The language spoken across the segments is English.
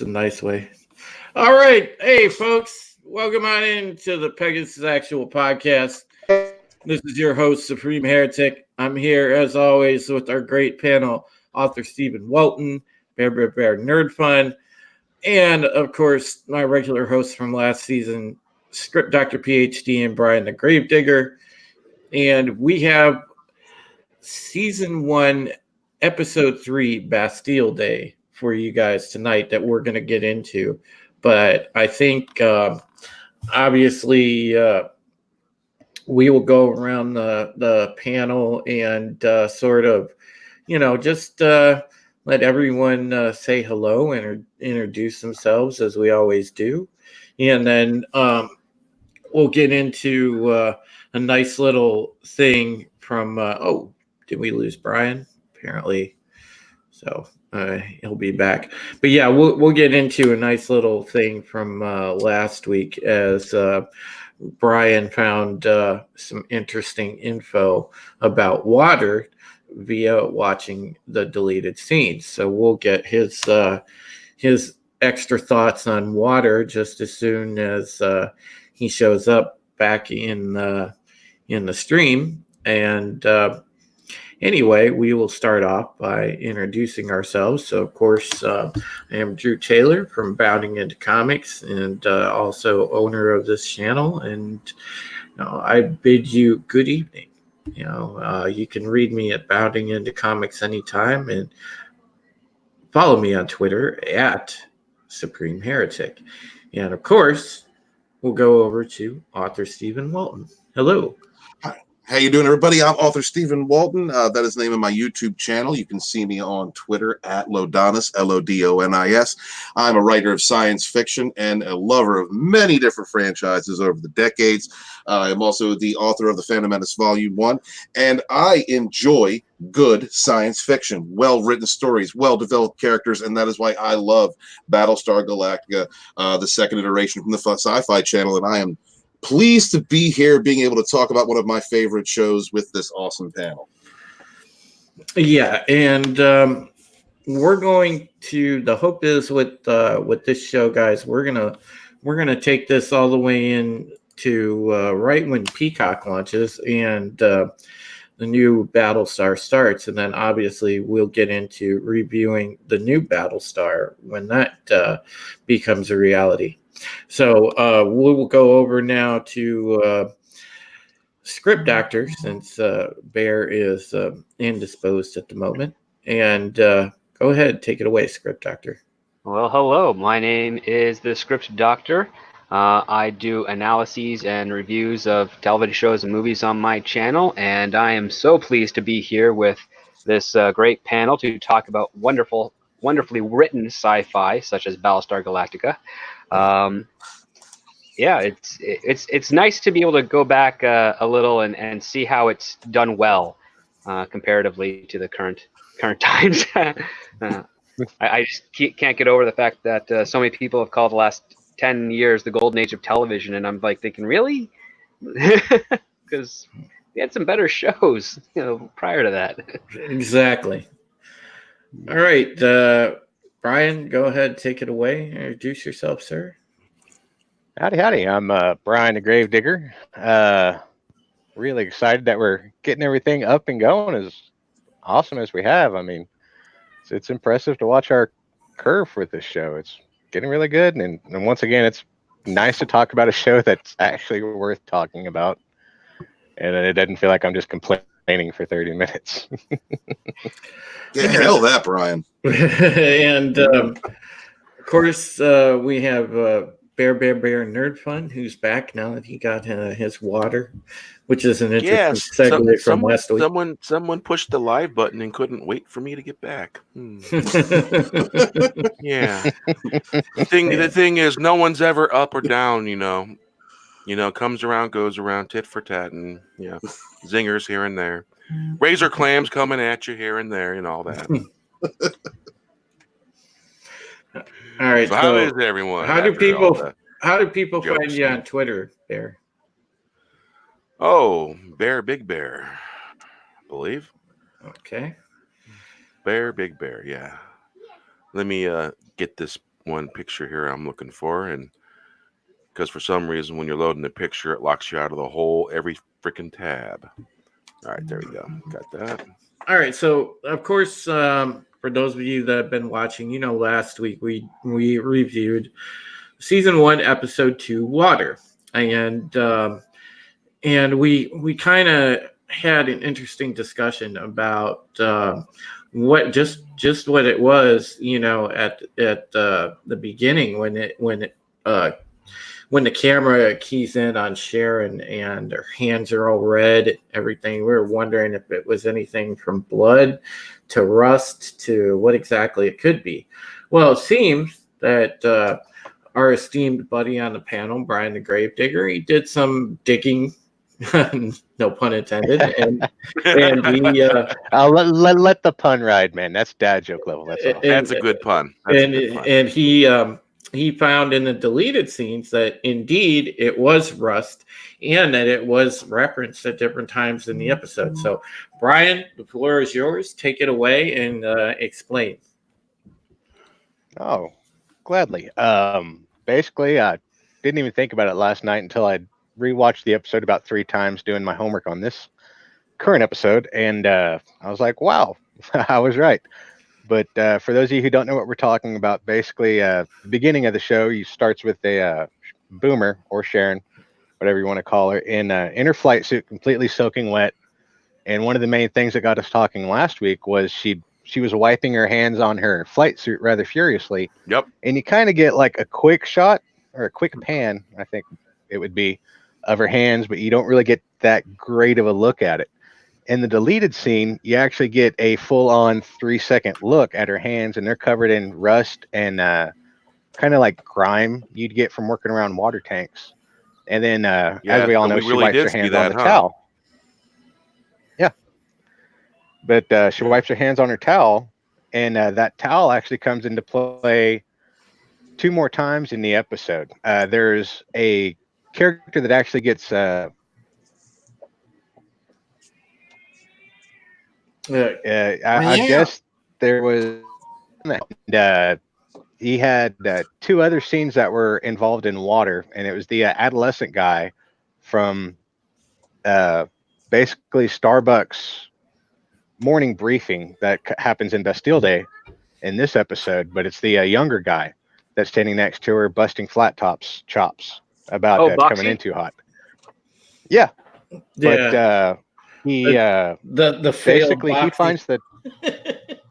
It's a nice way. All right. Hey, folks. Welcome on into the Pegasus Actual Podcast. This is your host, Supreme Heretic. I'm here, as always, with our great panel, author Stephen Walton, Bear Nerd Fun, and, of course, my regular host from last season, Script Dr. PhD and Brian the Gravedigger. And we have Season 1, Episode 3, Bastille Day for you guys tonight that we're going to get into. But I think, obviously, we will go around the panel and sort of, just let everyone say hello and introduce themselves as we always do. And then we'll get into a nice little thing from, did we lose Brian? Apparently. So he'll be back. But yeah, we'll get into a nice little thing from last week as Brian found some interesting info about water via watching the deleted scenes. So we'll get his extra thoughts on water just as soon as he shows up back in the stream. And anyway, we will start off by introducing ourselves. So, of course, I am Drew Taylor from Bounding Into Comics and also owner of this channel. And I bid you good evening. You can read me at Bounding Into Comics anytime and follow me on Twitter at Supreme Heretic. And, of course, we'll go over to author Stephen Walton. Hello. How you doing, everybody? I'm author Stephen Walton. That is the name of my YouTube channel. You can see me on Twitter at Lodonis, Lodonis. I'm a writer of science fiction and a lover of many different franchises over the decades. I'm also the author of The Phantom Menace Volume 1, and I enjoy good science fiction, well-written stories, well-developed characters, and that is why I love Battlestar Galactica, the second iteration from the Sci-Fi Channel, and I am pleased to be here being able to talk about one of my favorite shows with this awesome panel. Yeah, and we're going to, the hope is with this show, guys, we're gonna take this all the way in to right when Peacock launches and the new Battlestar starts, and then obviously we'll get into reviewing the new Battlestar when that becomes a reality. So we'll go over now to Script Doctor, since Bear is indisposed at the moment. And go ahead, take it away, Script Doctor. Well, hello. My name is the Script Doctor. I do analyses and reviews of television shows and movies on my channel, and I am so pleased to be here with this great panel to talk about wonderfully written sci-fi, such as Battlestar Galactica. Yeah, it's nice to be able to go back a little and see how it's done well comparatively to the current times. I just can't get over the fact that so many people have called the last 10 years the golden age of television, and I'm like thinking, really? Because we had some better shows, prior to that. Exactly. All right, Brian, go ahead, take it away. Introduce yourself, sir. Howdy. I'm Brian the Gravedigger. Really excited that we're getting everything up and going as awesome as we have. I mean, it's impressive to watch our curve with this show. It's getting really good. And once again, it's nice to talk about a show that's actually worth talking about. And it doesn't feel like I'm just complaining for 30 minutes. Yeah, hell that, Brian. And of course, we have Bear Nerd Fun, who's back now that he got his water, which is an interesting segue from last week. Someone pushed the live button and couldn't wait for me to get back. Yeah. The thing is, no one's ever up or down, comes around, goes around, tit for tat, and zingers here and there. Razor clams coming at you here and there, and all that. All right. So how is everyone? How do people find you on Twitter, Bear? Oh, Big Bear, I believe. Okay. Big Bear, yeah. Let me get this one picture here I'm looking for, and because for some reason when you're loading the picture, it locks you out of the whole every freaking tab. All right, there we go. Got that. All right, so of course, for those of you that have been watching, last week we reviewed season 1, episode 2, Water, and we kind of had an interesting discussion about what just what it was, at the beginning when the camera keys in on Sharon and her hands are all red, everything. We were wondering if it was anything from blood to rust to what exactly it could be. Well, it seems that our esteemed buddy on the panel, Brian the Gravedigger, he did some digging, no pun intended, and he I'll let the pun ride, man. That's dad joke level. That's all. That's a good pun. That's a good pun. And he found in the deleted scenes that indeed it was rust and that it was referenced at different times in the episode. So, Brian, the floor is yours. Take it away and explain. Oh, gladly. Basically, I didn't even think about it last night until I rewatched the episode about 3 times doing my homework on this current episode, and I was like, wow, I was right. But for those of you who don't know what we're talking about, basically, the beginning of the show starts with a Boomer, or Sharon, whatever you want to call her, in her flight suit, completely soaking wet. And one of the main things that got us talking last week was she was wiping her hands on her flight suit rather furiously. Yep. And you kind of get like a quick shot, or a quick pan, I think it would be, of her hands, but you don't really get that great of a look at it. In the deleted scene, you actually get a full-on 3-second look at her hands, and they're covered in rust and kind of like grime you'd get from working around water tanks. And then, as we all know, she wipes her hands on the towel. Yeah. But she wipes her hands on her towel, and that towel actually comes into play 2 more times in the episode. There's a character that actually gets... I guess there was, and he had 2 other scenes that were involved in water, and it was the adolescent guy from basically Starbucks morning briefing that happens in Bastille Day in this episode, but it's the younger guy that's standing next to her busting flat tops chops about coming in too hot. Yeah. But he the basically he finds the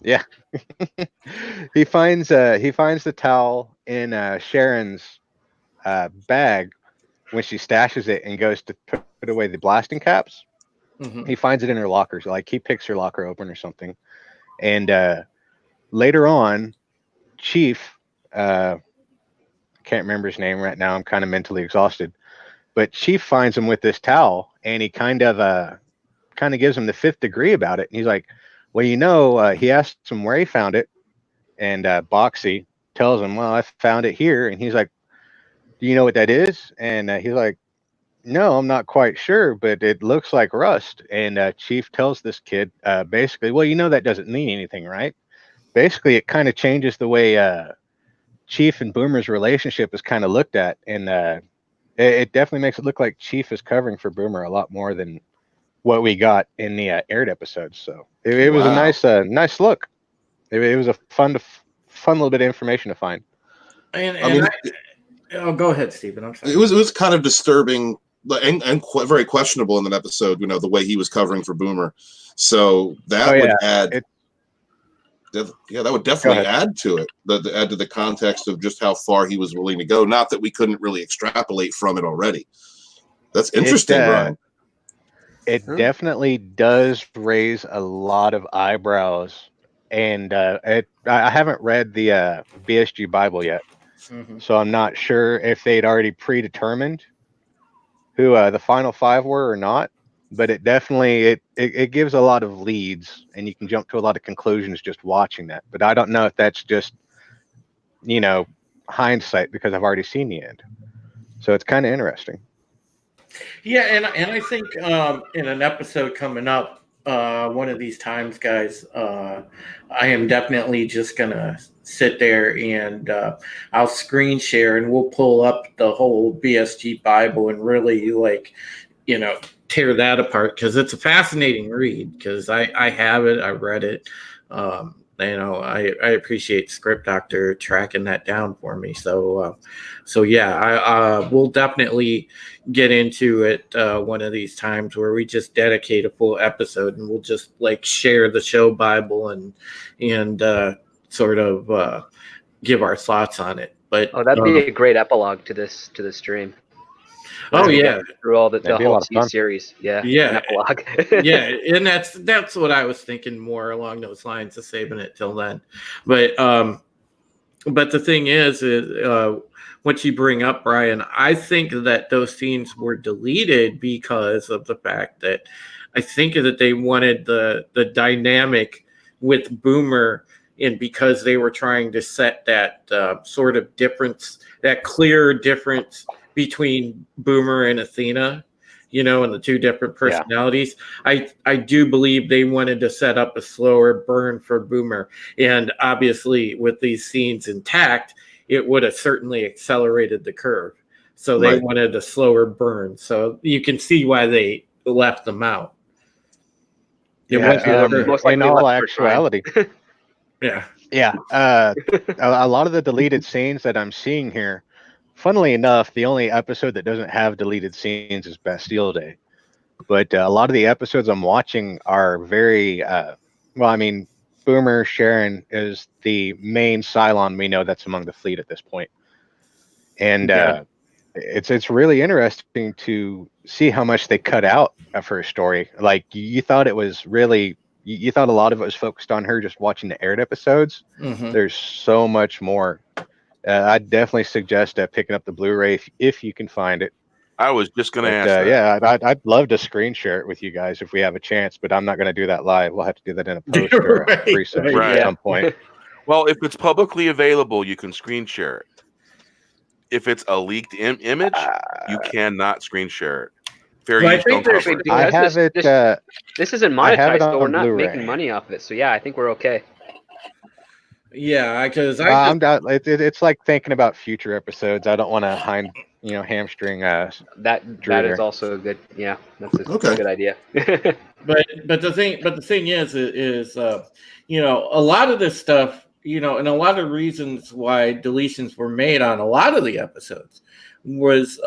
yeah he finds the towel in Sharon's bag when she stashes it and goes to put away the blasting caps. Mm-hmm. He finds it in her locker, so like he picks her locker open or something, and later on Chief, I can't remember his name right now, I'm kind of mentally exhausted, but Chief finds him with this towel, and he kind of gives him the 5th degree about it. And he's like, well, he asked him where he found it. And Boxy tells him, well, I found it here. And he's like, do you know what that is? And he's like, no, I'm not quite sure, but it looks like rust. And Chief tells this kid, basically, well, that doesn't mean anything, right? Basically, it kind of changes the way Chief and Boomer's relationship is kind of looked at. And it definitely makes it look like Chief is covering for Boomer a lot more than what we got in the aired episodes. So it was a nice look. It was a fun little bit of information to find. Go ahead, Stephen. I'm sorry. It was kind of disturbing and very questionable in that episode. The way he was covering for Boomer. So that would add. That would definitely add to it. Add to the context of just how far he was willing to go. Not that we couldn't really extrapolate from it already. That's interesting, Brian. It definitely does raise a lot of eyebrows, and I haven't read the BSG Bible yet, so I'm not sure if they'd already predetermined who the final 5 were or not. But it definitely it gives a lot of leads, and you can jump to a lot of conclusions just watching that. But I don't know if that's just hindsight, because I've already seen the end, so it's kind of interesting. Yeah, and I think in an episode coming up, one of these times, guys, I am definitely just gonna sit there and I'll screen share and we'll pull up the whole BSG Bible and really tear that apart, because it's a fascinating read, because I have it, I read it. I appreciate Script Doctor tracking that down for me. So we'll definitely get into it one of these times where we just dedicate a full episode and we'll just like share the show Bible and sort of give our thoughts on it. But that'd be a great epilogue to this stream. Oh yeah, through all the whole series, yeah, an epilogue. Yeah, and that's what I was thinking, more along those lines of saving it till then. But the thing is what you bring up, Brian, I think that those scenes were deleted because of the fact that I think that they wanted the dynamic with Boomer, and because they were trying to set that sort of difference, that clear difference between Boomer and Athena, and the two different personalities. Yeah. I do believe they wanted to set up a slower burn for Boomer. And obviously with these scenes intact, it would have certainly accelerated the curve. So they wanted a slower burn. So you can see why they left them out. In all actuality. Yeah. Yeah. A lot of the deleted scenes that I'm seeing here, funnily enough, the only episode that doesn't have deleted scenes is Bastille Day. But a lot of the episodes I'm watching are very, Boomer Sharon is the main Cylon we know that's among the fleet at this point. And it's really interesting to see how much they cut out of her story. Like, you thought it was really, you thought a lot of it was focused on her just watching the aired episodes. Mm-hmm. There's so much more. I'd definitely suggest picking up the Blu-ray if you can find it. I was just going to ask that. Yeah, I'd love to screen share it with you guys if we have a chance, but I'm not going to do that live. We'll have to do that in a post or a preset at some point. Well, if it's publicly available, you can screen share it. If it's a leaked image, you cannot screen share it. Fair use, don't cover it. I have it. This isn't monetized, so we're not making money off of it. So yeah, I think we're okay. Yeah, because it's like thinking about future episodes. I don't want to hamstring that is also a good that's a good idea. but the thing is a lot of this stuff, and a lot of reasons why deletions were made on a lot of the episodes was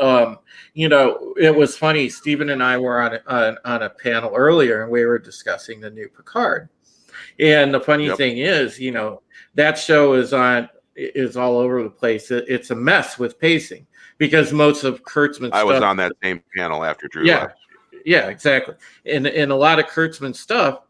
it was funny. Stephen and I were on a panel earlier and we were discussing the new Picard. And the funny thing is, that show is all over the place. It's a mess with pacing because most of Kurtzman's stuff. I was on that same panel after Drew left. Yeah, exactly. And a lot of Kurtzman's stuff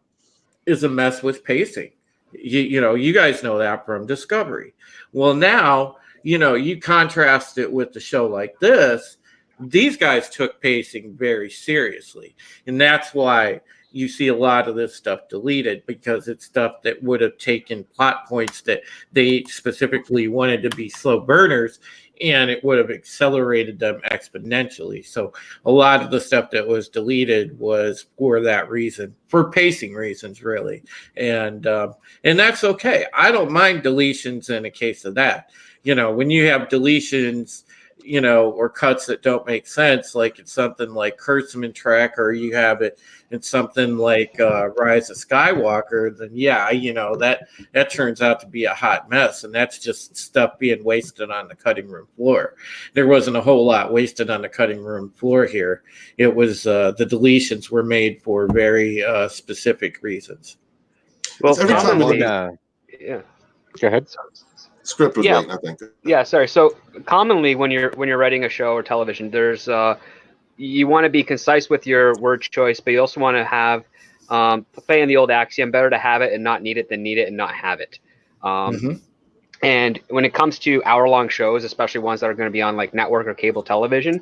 is a mess with pacing. You guys know that from Discovery. Well, now, you contrast it with the show like this. These guys took pacing very seriously. And that's why you see a lot of this stuff deleted, because it's stuff that would have taken plot points that they specifically wanted to be slow burners, and it would have accelerated them exponentially. So a lot of the stuff that was deleted was for that reason, for pacing reasons, really. And that's okay. I don't mind deletions in a case of that. When you have deletions, or cuts that don't make sense, like it's something like Kurtzman Trek, or you have it in something like Rise of Skywalker, then that turns out to be a hot mess, and that's just stuff being wasted on the cutting room floor. There wasn't a whole lot wasted on the cutting room floor here. It was the deletions were made for very specific reasons. Well, every time Go ahead. Script was waiting, I think. Yeah, sorry. So commonly when you're writing a show or television, there's you want to be concise with your word choice, but you also want to have playing the old axiom, better to have it and not need it than need it and not have it. And when it comes to hour-long shows, especially ones that are going to be on like network or cable television,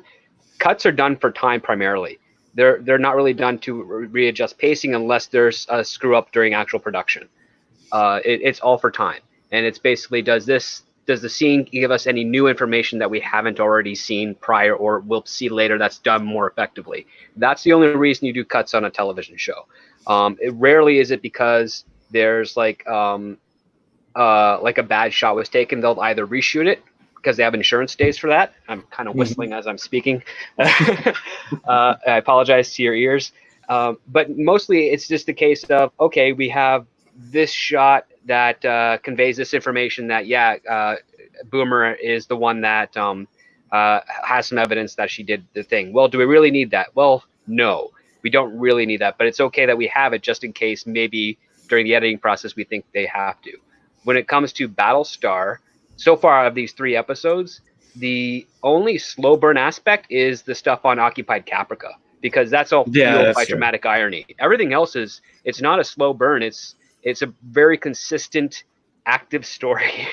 cuts are done for time primarily. They're not really done to readjust pacing unless there's a screw up during actual production. It's all for time. And it's basically, does the scene give us any new information that we haven't already seen prior or we'll see later that's done more effectively? That's the only reason you do cuts on a television show. It rarely is it because there's like a bad shot was taken. They'll either reshoot it because they have insurance days for that. I'm kind of whistling as I'm speaking. I apologize to your ears. But mostly it's just a case of, okay, we have this shot that conveys this information that, Boomer is the one that has some evidence that she did the thing. Well, do we really need that? Well, no, we don't really need that. But it's okay that we have it just in case maybe during the editing process we think they have to. When it comes to Battlestar, so far of these 3 episodes, the only slow burn aspect is the stuff on Occupied Caprica, because that's all fueled by dramatic irony. Everything else it's not a slow burn. It's a very consistent, active story.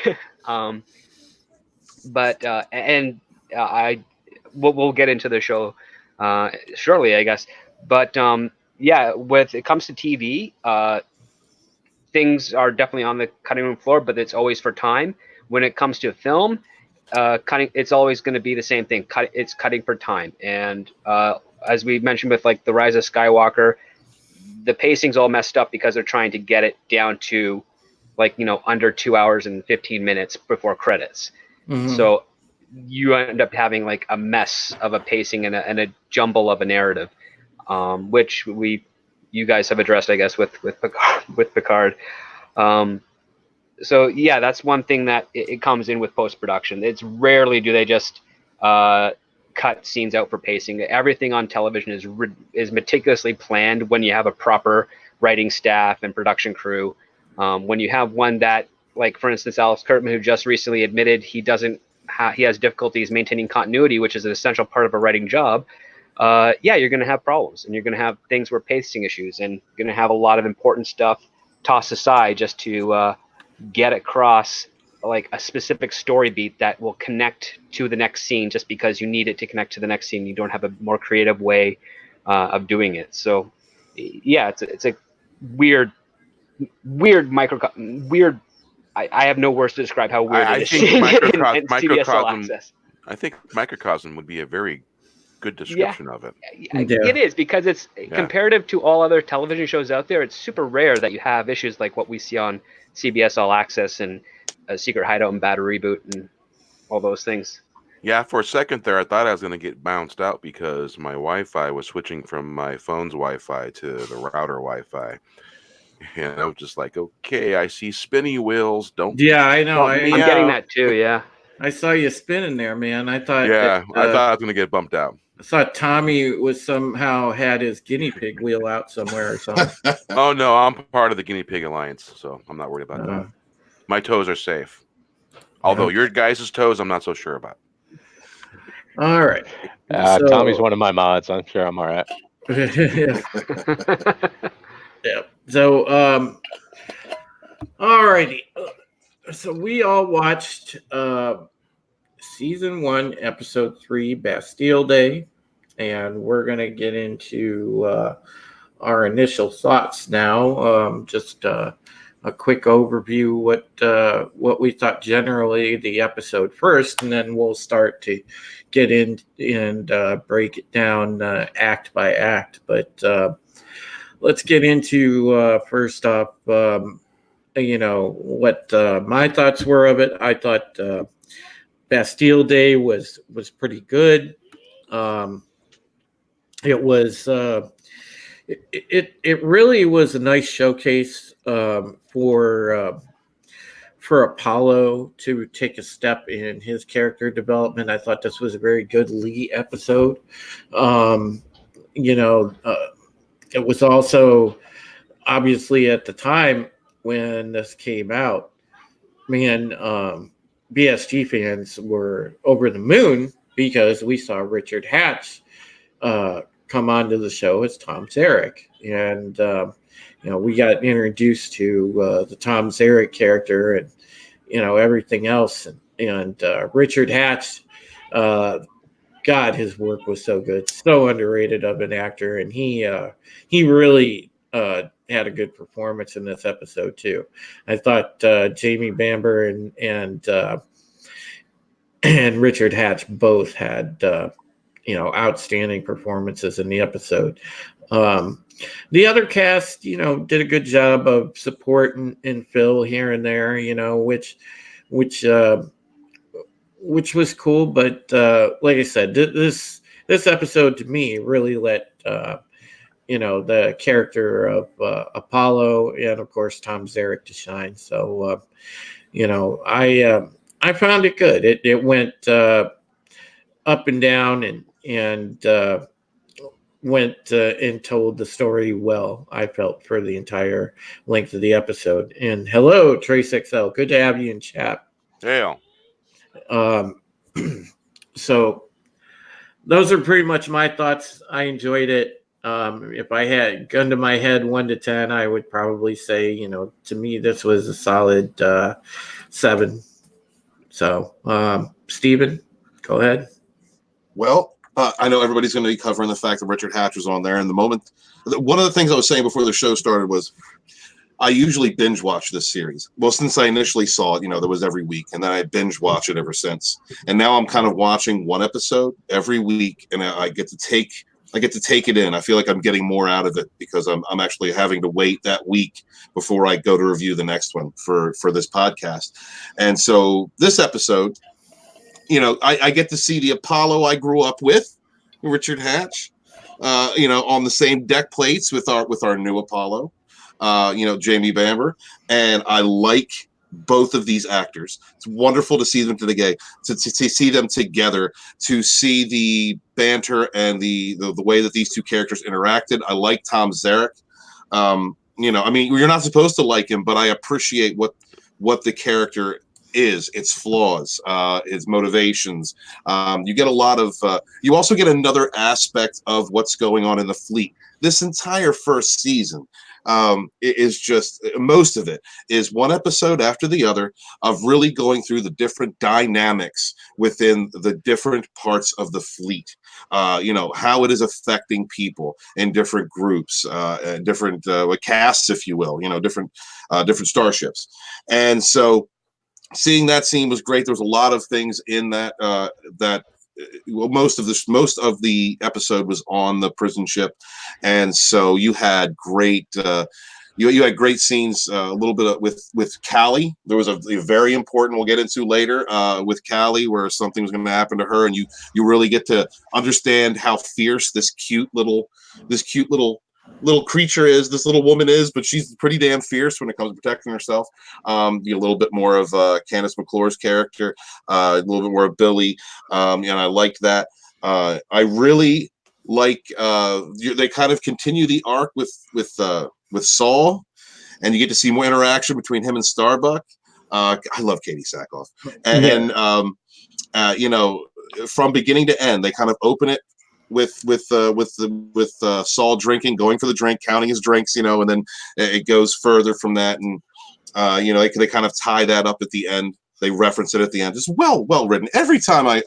We'll get into the show shortly, I guess. But when it comes to TV, things are definitely on the cutting room floor, but it's always for time. When it comes to film, it's always going to be the same thing. It's cutting for time. And as we mentioned with like the Rise of Skywalker, the pacing's all messed up because they're trying to get it down to under 2 hours and 15 minutes before credits. Mm-hmm. So you end up having like a mess of a pacing and a jumble of a narrative, which you guys have addressed, I guess, with Picard. So yeah, that's one thing that it comes in with post-production. It's rarely do they just cut scenes out for pacing. Everything on television is meticulously planned when you have a proper writing staff and production crew. When you have one that, like for instance, Alex Kurtzman, who just recently admitted he has difficulties maintaining continuity, which is an essential part of a writing job. You're going to have problems, and you're going to have things where pacing issues, and you're going to have a lot of important stuff tossed aside just to get across like a specific story beat that will connect to the next scene just because you need it to connect to the next scene. You don't have a more creative way of doing it. So yeah, it's a weird weird. I have no words to describe how weird it is. I think microcosm would be a very good description of it. It is, because it's comparative to all other television shows out there. It's super rare that you have issues like what we see on CBS All Access and Secret Hideout and Bad Reboot and all those things. Yeah, for a second there, I thought I was going to get bounced out because my Wi-Fi was switching from my phone's Wi-Fi to the router Wi-Fi. And I was just like, okay, I see spinny wheels. Yeah, I know. I'm getting that too, yeah. I saw you spinning there, man. I thought I thought I was going to get bumped out. I thought Tommy was somehow had his guinea pig wheel out somewhere or something. Oh, no, I'm part of the Guinea Pig Alliance, so I'm not worried about that. My toes are safe. Although your guys' toes, I'm not so sure about. All right. Tommy's one of my mods. I'm sure I'm all right. Yeah. So, all righty. So we all watched season 1, episode 3, Bastille Day, and we're gonna get into our initial thoughts now. Just a quick overview what we thought generally the episode first, and then we'll start to get in and break it down act by act. But let's get into first off, what my thoughts were of it. I thought Bastille Day was pretty good. It was it really was a nice showcase for Apollo to take a step in his character development. I thought this was a very good Lee episode. It was also obviously at the time when this came out, man, BSG fans were over the moon because we saw Richard Hatch come onto the show as Tom Zarek. And, we got introduced to the Tom Zarek character and, everything else. And Richard Hatch, God, his work was so good, so underrated of an actor. And he really had a good performance in this episode too. I thought Jamie Bamber and Richard Hatch both had outstanding performances in the episode. The other cast, did a good job of supporting and Phil here and there, which which was cool. But like I said, this episode to me really let the character of Apollo and of course Tom Zarek to shine. So I found it good. It went up and down and went and told the story well, I felt, for the entire length of the episode. And hello, Trace XL. Good to have you in chat. Hell. Um, so those are pretty much my thoughts. I enjoyed it. If I had gun to my head 1 to 10, I would probably say, to me, this was a solid 7. So, Steven, go ahead. Well, I know everybody's going to be covering the fact that Richard Hatch was on there. And one of the things I was saying before the show started was I usually binge watch this series. Well, since I initially saw it, there was every week, and then I binge watch it ever since. And now I'm kind of watching one episode every week, and I get to take it in. I feel like I'm getting more out of it because I'm actually having to wait that week before I go to review the next one for this podcast. And so this episode, I get to see the Apollo I grew up with, Richard Hatch, on the same deck plates with our new Apollo, Jamie Bamber, and I like both of these actors. It's wonderful to see them to see them together, to see the banter and the way that these two characters interacted. I like Tom Zarek. You're not supposed to like him, but I appreciate what the character is, its flaws, its motivations. You get a lot of you also get another aspect of what's going on in the fleet. This entire first season is just, most of it is one episode after the other of really going through the different dynamics within the different parts of the fleet. How it is affecting people in different groups, and different casts, if you will, different starships. And so seeing that scene was great. There was a lot of things in that most of the episode was on the prison ship, and so you had great you had great scenes. A little bit with Callie. There was a very important, we'll get into later, with Callie, where something was going to happen to her, and you really get to understand how fierce this cute little creature is, this little woman is, but she's pretty damn fierce when it comes to protecting herself. A little bit more of Candace McClure's character, a little bit more of Billy, and I like that. I really like they kind of continue the arc with Saul, and you get to see more interaction between him and Starbuck. I love Katie Sackhoff, and from beginning to end, they kind of open it with Saul drinking, going for the drink, counting his drinks, and then it goes further from that, and they kind of tie that up at the end. They reference it at the end. It's well written. Every time I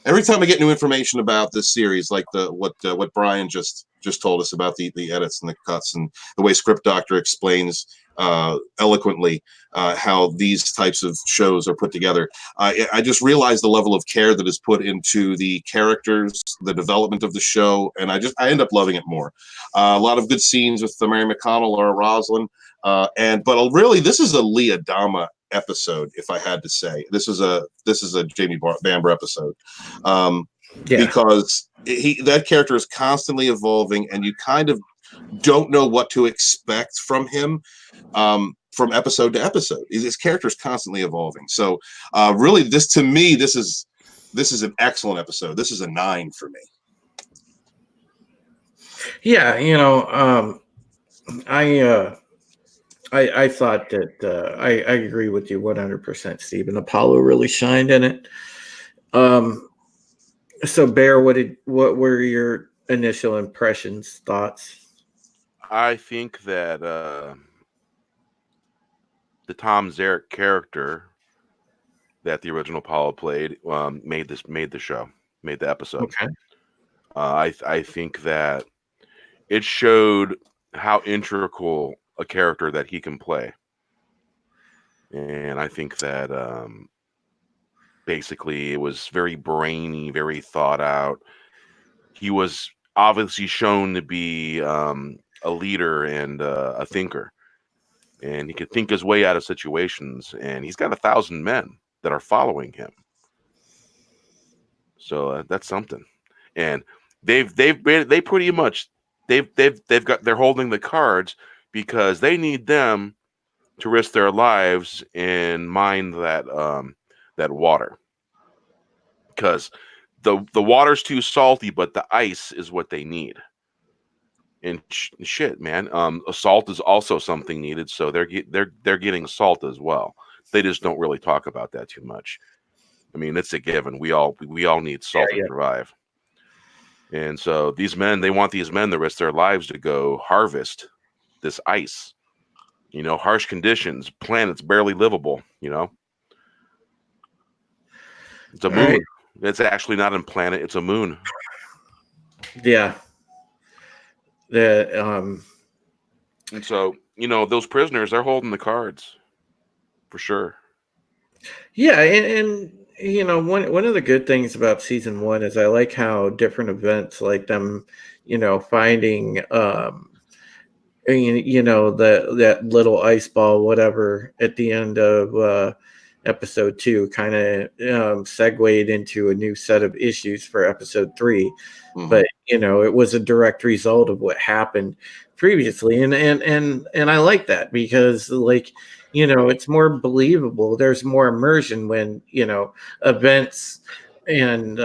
get new information about this series, like what Brian just told us about the edits and the cuts and the way Script Doctor explains eloquently how these types of shows are put together. I just realized the level of care that is put into the characters, the development of the show, and I end up loving it more. A lot of good scenes with Mary McConnell, Laura Roslin, but really this is a Lee Adama episode. If I had to say, this is a Jamie Bamber episode, because that character is constantly evolving, and you kind of don't know what to expect from him from episode to episode. His character is constantly evolving. So really, this is an excellent episode. This is a 9 for me. Yeah, I thought that I agree with you 100%, Stephen. Apollo really shined in it. So Bear, what were your initial impressions, thoughts? I think that the Tom Zarek character that the original Apollo played made the episode. Okay. I think that it showed how integral a character that he can play, and I think that basically it was very brainy, very thought out. He was obviously shown to be a leader and a thinker, and he could think his way out of situations. And he's got 1,000 men that are following him. So that's something. And they pretty much they're holding the cards because they need them to risk their lives and mine that water, because the water's too salty, but the ice is what they need. And shit, man, salt is also something needed, so they're getting salt as well. They just don't really talk about that too much. I mean, it's a given. We all need salt to survive. And so they want these men to risk their lives to go harvest this ice. You know, harsh conditions, planet's barely livable, you know. It's a moon. Right. It's actually not a planet, it's a moon. Yeah. And so, you know, those prisoners, they're holding the cards for sure. Yeah, and you know, one of the good things about season 1 is I like how different events, like them, you know, finding you know, that little ice ball, whatever, at the end of episode 2 kind of segued into a new set of issues for episode 3. Mm-hmm. But you know, it was a direct result of what happened previously, and I like that because, like, you know, it's more believable. There's more immersion when, you know, events and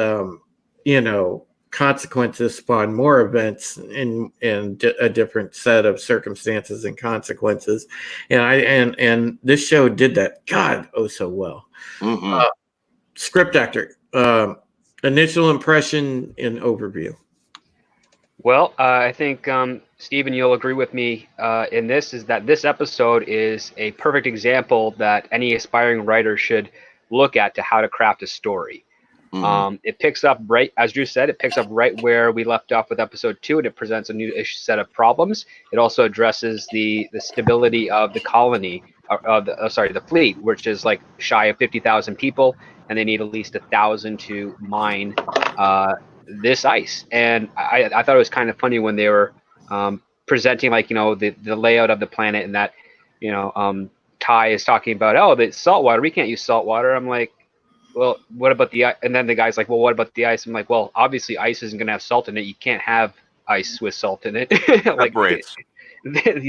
you know, consequences spawn more events in a different set of circumstances and consequences, and this show did that, God, oh so well. Mm-hmm. Script actor, initial impression and overview. Well, I think Stephen, you'll agree with me in this, is that this episode is a perfect example that any aspiring writer should look at to how to craft a story. Mm-hmm. It picks up right, as Drew said, it picks up right where we left off with episode 2, and it presents a new set of problems. It also addresses the stability of the colony, the fleet, which is like shy of 50,000 people, and they need at least 1,000 to mine this ice. And I thought it was kind of funny when they were presenting, like, you know, the layout of the planet, and that, you know, Ty is talking about, oh, the salt water, we can't use salt water. I'm like, well, what about the ice? And then the guy's like, well, what about the ice? I'm like, well, obviously ice isn't going to have salt in it. You can't have ice with salt in it. Like,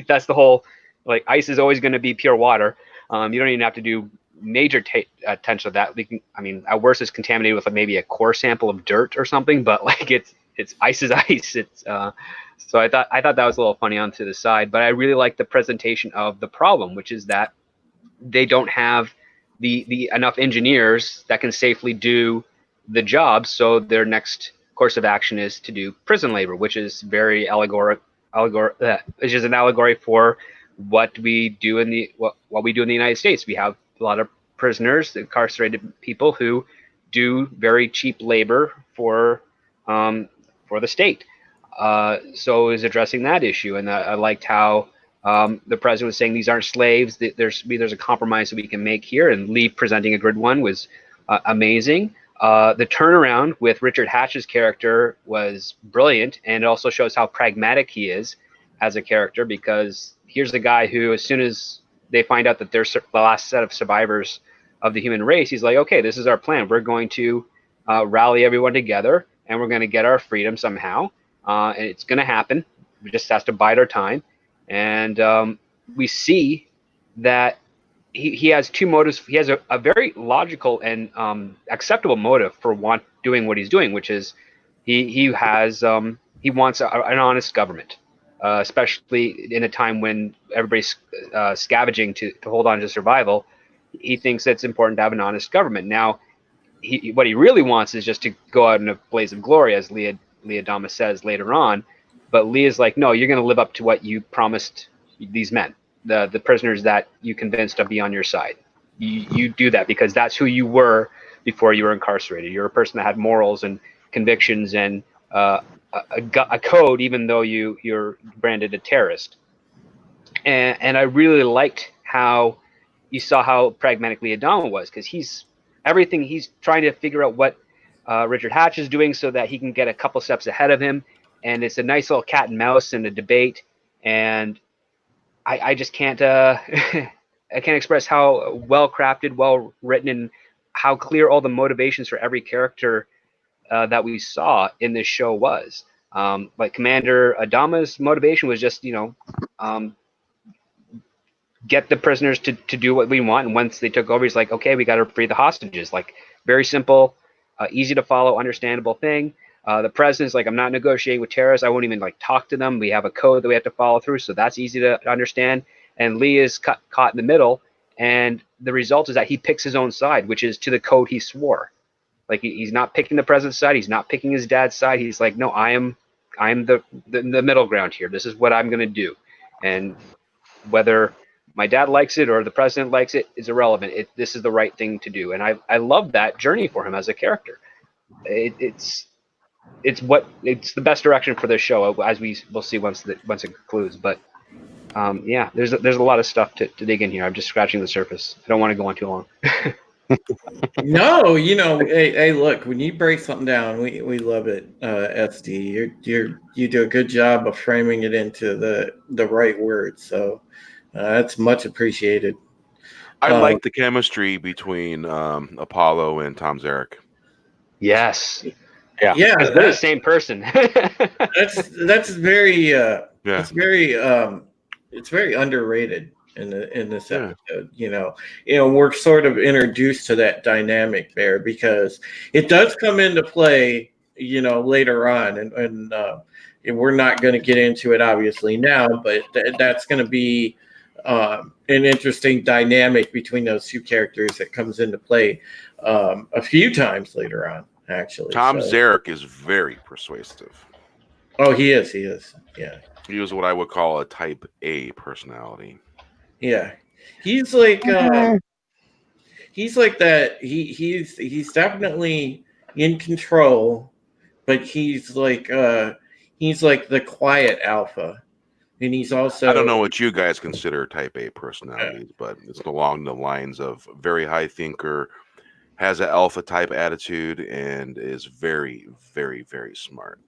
that's the whole, like, ice is always going to be pure water. You don't even have to do major attention to that. We can, I mean, at worst, it's contaminated with maybe a core sample of dirt or something, but like it's ice is ice. It's so I thought that was a little funny onto the side, but I really like the presentation of the problem, which is that they don't have the enough engineers that can safely do the job. So their next course of action is to do prison labor, which is very which is an allegory for what we do in the what we do in the United States. We have a lot of prisoners, incarcerated people who do very cheap labor for the state. So is addressing that issue, and I liked how the president was saying these aren't slaves. There's a compromise that we can make here, and Lee presenting a good one was amazing. The turnaround with Richard Hatch's character was brilliant, and it also shows how pragmatic he is as a character, because here's the guy who, as soon as they find out that they're the last set of survivors of the human race, he's like, okay, this is our plan. We're going to rally everyone together, and we're going to get our freedom somehow. And it's going to happen. We just have to bide our time. And we see that he has two motives. He has a very logical and acceptable motive for doing what he's doing, which is he wants an honest government, especially in a time when everybody's scavenging to hold on to survival. He thinks it's important to have an honest government. Now, what he really wants is just to go out in a blaze of glory, as Leah Dama says later on. But Lee is like, no, you're going to live up to what you promised these men, the prisoners that you convinced to be on your side. You do that because that's who you were before you were incarcerated. You're a person that had morals and convictions and a code, even though you're branded a terrorist. And I really liked how you saw how pragmatic Lee Adama was, because he's trying to figure out what Richard Hatch is doing so that he can get a couple steps ahead of him. and it's a nice little cat and mouse and a debate, and I just can't I can't express how well crafted, well written, and how clear all the motivations for every character that we saw in this show was. Like Commander Adama's motivation was just, get the prisoners to do what we want. And once they took over, he's like, okay, we got to free the hostages. Like, very simple, easy to follow, understandable thing. The president's like, I'm not negotiating with terrorists. I won't even like talk to them. We have a code that we have to follow through. So that's easy to understand. And Lee is caught in the middle. And the result is that he picks his own side, which is to the code he swore. Like, he's not picking the president's side. He's not picking his dad's side. He's like, no, I am the middle ground here. This is what I'm going to do. And whether my dad likes it or the president likes it is irrelevant. This is the right thing to do. And I love that journey for him as a character. It's the best direction for this show, as we'll see once it concludes. But yeah, there's a lot of stuff to dig in here. I'm just scratching the surface. I don't want to go on too long. No, hey, look, when you break something down, we love it, SD. You do a good job of framing it into the right words. So that's much appreciated. I like the chemistry between Apollo and Tom Zarek. Yes. Yeah. Yeah, Because they're the same person. that's very Yeah. it's very underrated in this episode. We're sort of introduced to that dynamic there because it does come into play later on, and we're not going to get into it obviously now, but that's going to be an interesting dynamic between those two characters that comes into play a few times later on, actually. Tom Zarek is very persuasive. Oh, he is. Yeah. He was what I would call a type A personality. Yeah. He's like that. He's definitely in control, but he's like the quiet alpha. And he's also, I don't know what you guys consider type A personalities, but it's along the lines of very high thinker, has an alpha type attitude, and is very, very, very smart.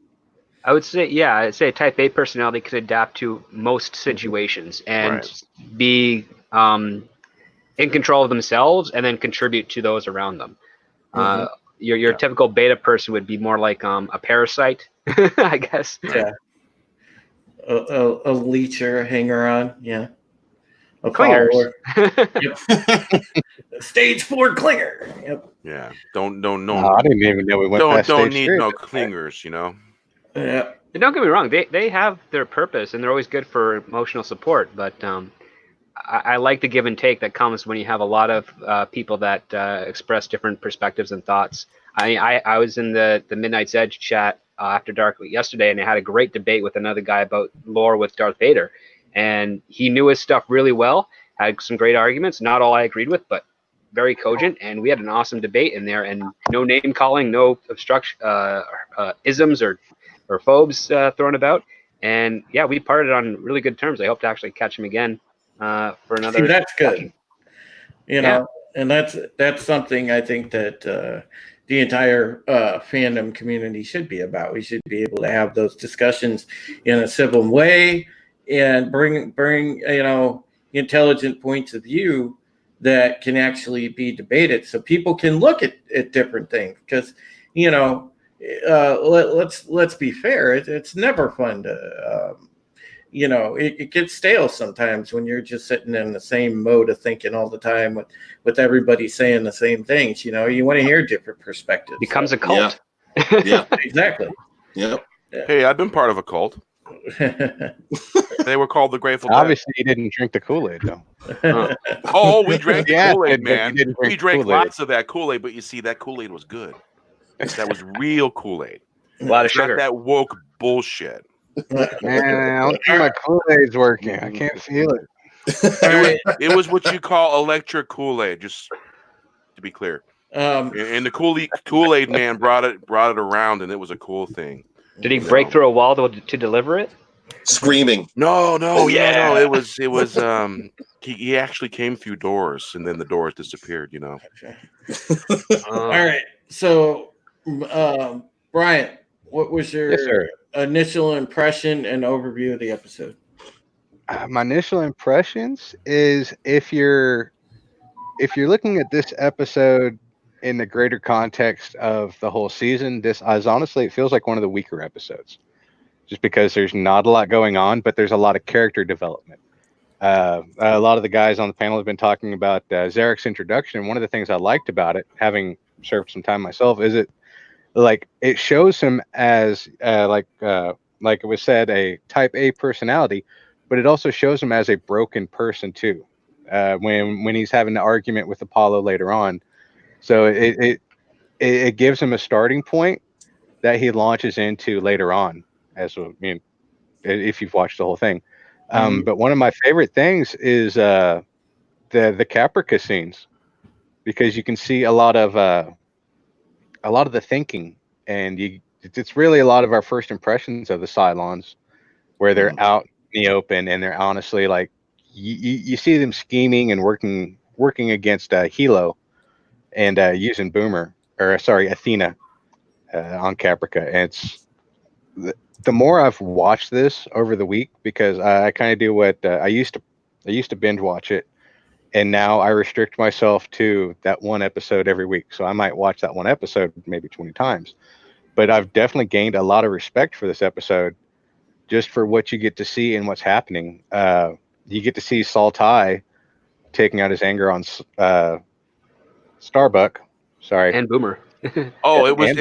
I'd say a type A personality could adapt to most situations and be in control of themselves and then contribute to those around them. Your typical beta person would be more like a parasite, I guess. Yeah. A leecher, a hanger-on, yeah. A Clingers. Yep. Stage 4 clinger. Yep. Yeah. Don't I didn't even know we went past don't stage need 3. no clingers, Yeah. And don't get me wrong, they have their purpose and they're always good for emotional support, but I like the give and take that comes when you have a lot of people that express different perspectives and thoughts. I was in the Midnight's Edge chat after dark yesterday, and I had a great debate with another guy about lore with Darth Vader, and he knew his stuff really well, had some great arguments, not all I agreed with, but very cogent, and we had an awesome debate in there, and no name calling, no obstruction, isms or phobes thrown about, and yeah, we parted on really good terms. I hope to actually catch him again for another. See, that's good. And that's something I think that the entire fandom community should be about. We should be able to have those discussions in a civil way and bring intelligent points of view that can actually be debated, so people can look at different things. Because let's be fair, it's never fun to it gets stale sometimes when you're just sitting in the same mode of thinking all the time with everybody saying the same things. You want to hear different perspectives. Becomes a cult. Yeah. Exactly. Yep. Hey, I've been part of a cult. They were called the Grateful Dead. Obviously, you didn't drink the Kool-Aid, though. We drank the Yeah, Kool-Aid, but you man. didn't drink We drank Kool-Aid. lots of that Kool-Aid, but you see, that Kool-Aid was good. That was real Kool-Aid. A lot of Not sugar. that woke bullshit. Man, I don't think my Kool-Aid's working. I can't feel it. It was what you call electric Kool-Aid, just to be clear. And the Kool-Aid man brought it around, and it was a cool thing. Did he break through a wall to deliver it? Screaming. No. Oh, yeah. No. It was. He actually came through doors, and then the doors disappeared. All right. So, Brian, what was your Yes, sir. initial impression and overview of the episode? My initial impressions is if you're looking at this episode in the greater context of the whole season, this is honestly, it feels like one of the weaker episodes, just because there's not a lot going on, but there's a lot of character development. A lot of the guys on the panel have been talking about Zarek's introduction. One of the things I liked about it, having served some time myself, is it shows him as like it was said, a type A personality, but it also shows him as a broken person too. When he's having the argument with Apollo later on, so it gives him a starting point that he launches into later on. If you've watched the whole thing, but one of my favorite things is the Caprica scenes, because you can see a lot of the thinking, and it's really a lot of our first impressions of the Cylons, where they're out in the open and they're honestly like you see them scheming and working against Hilo and using Athena on Caprica. And it's the more I've watched this over the week, because I kind of do what I used to binge watch it, and now I restrict myself to that one episode every week. So I might watch that one episode maybe 20 times. But I've definitely gained a lot of respect for this episode, just for what you get to see and what's happening. You get to see Saltai taking out his anger on Starbuck. Sorry. And Boomer. Oh, it was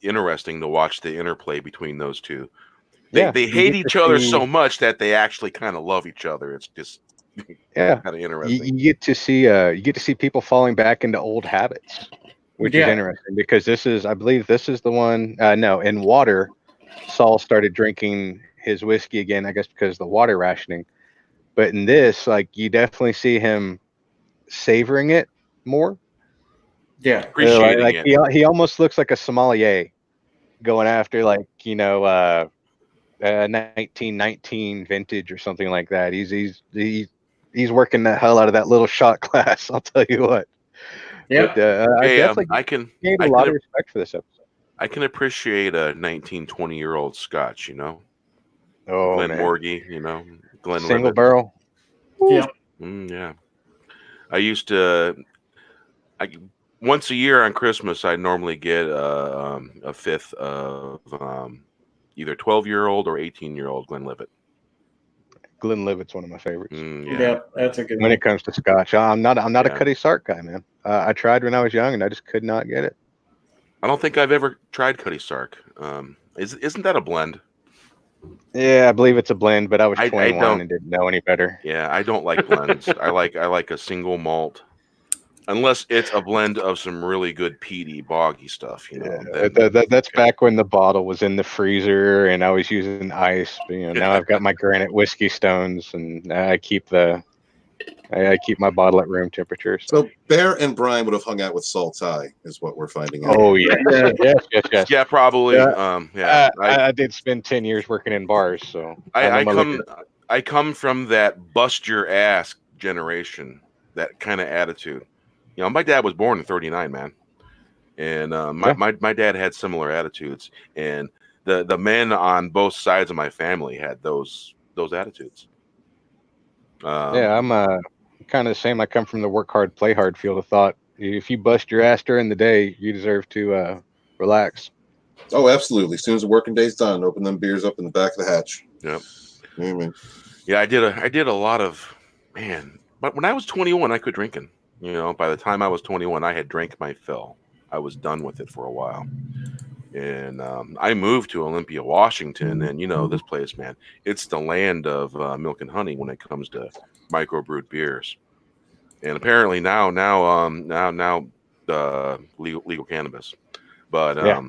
interesting to watch the interplay between those two. They hate each other so much that they actually kind of love each other. It's just kind of interesting. You get to see people falling back into old habits, which is interesting, because I believe this is the one. No, in Water, Saul started drinking his whiskey again, I guess because of the water rationing. But in this, you definitely see him savoring it more. Yeah, appreciating it. He almost looks like a sommelier going after 1919 vintage or something like that. He's working the hell out of that little shot glass. I'll tell you what. Yeah, I can gained a lot of respect for this episode. I can appreciate a 19-20-year-old Scotch, Oh, Glen man. Morgie, Glen Single Libbet. barrel. Yeah. Yeah. I used to. Once a year on Christmas, I normally get a fifth of either 12-year-old or 18-year-old Glenlivet. Glenlivet's one of my favorites. Yeah, that's a good when one. it comes to Scotch. I'm not a Yeah. Cutty Sark guy, man. I tried when I was young, and I just could not get it. I don't think I've ever tried Cutty Sark. Isn't that a blend? Yeah, I believe it's a blend, but I was I 21 and didn't know any better. Yeah, I don't like blends. I like a single malt, unless it's a blend of some really good peaty, boggy stuff. That's back when the bottle was in the freezer and I was using ice. But, now I've got my granite whiskey stones, and I keep my bottle at room temperature. So Bear and Brian would have hung out with Saltai, is what we're finding out. Oh yeah, yes. Yeah, probably. Yeah. I did spend 10 years working in bars, so I come from that bust your ass generation, that kind of attitude. My dad was born in '39, man, and my dad had similar attitudes, and the men on both sides of my family had those attitudes. I'm kind of the same. I come from the work hard, play hard field of thought. If you bust your ass during the day, you deserve to relax. Oh, absolutely. As soon as the working day's done, open them beers up in the back of the hatch. Yep. Amen. Yeah, I did a lot of, man. But when I was 21, I quit drinking. By the time I was 21, I had drank my fill. I was done with it for a while. And I moved to Olympia, Washington, and this place, man, it's the land of milk and honey when it comes to microbrewed beers. And apparently now legal cannabis. But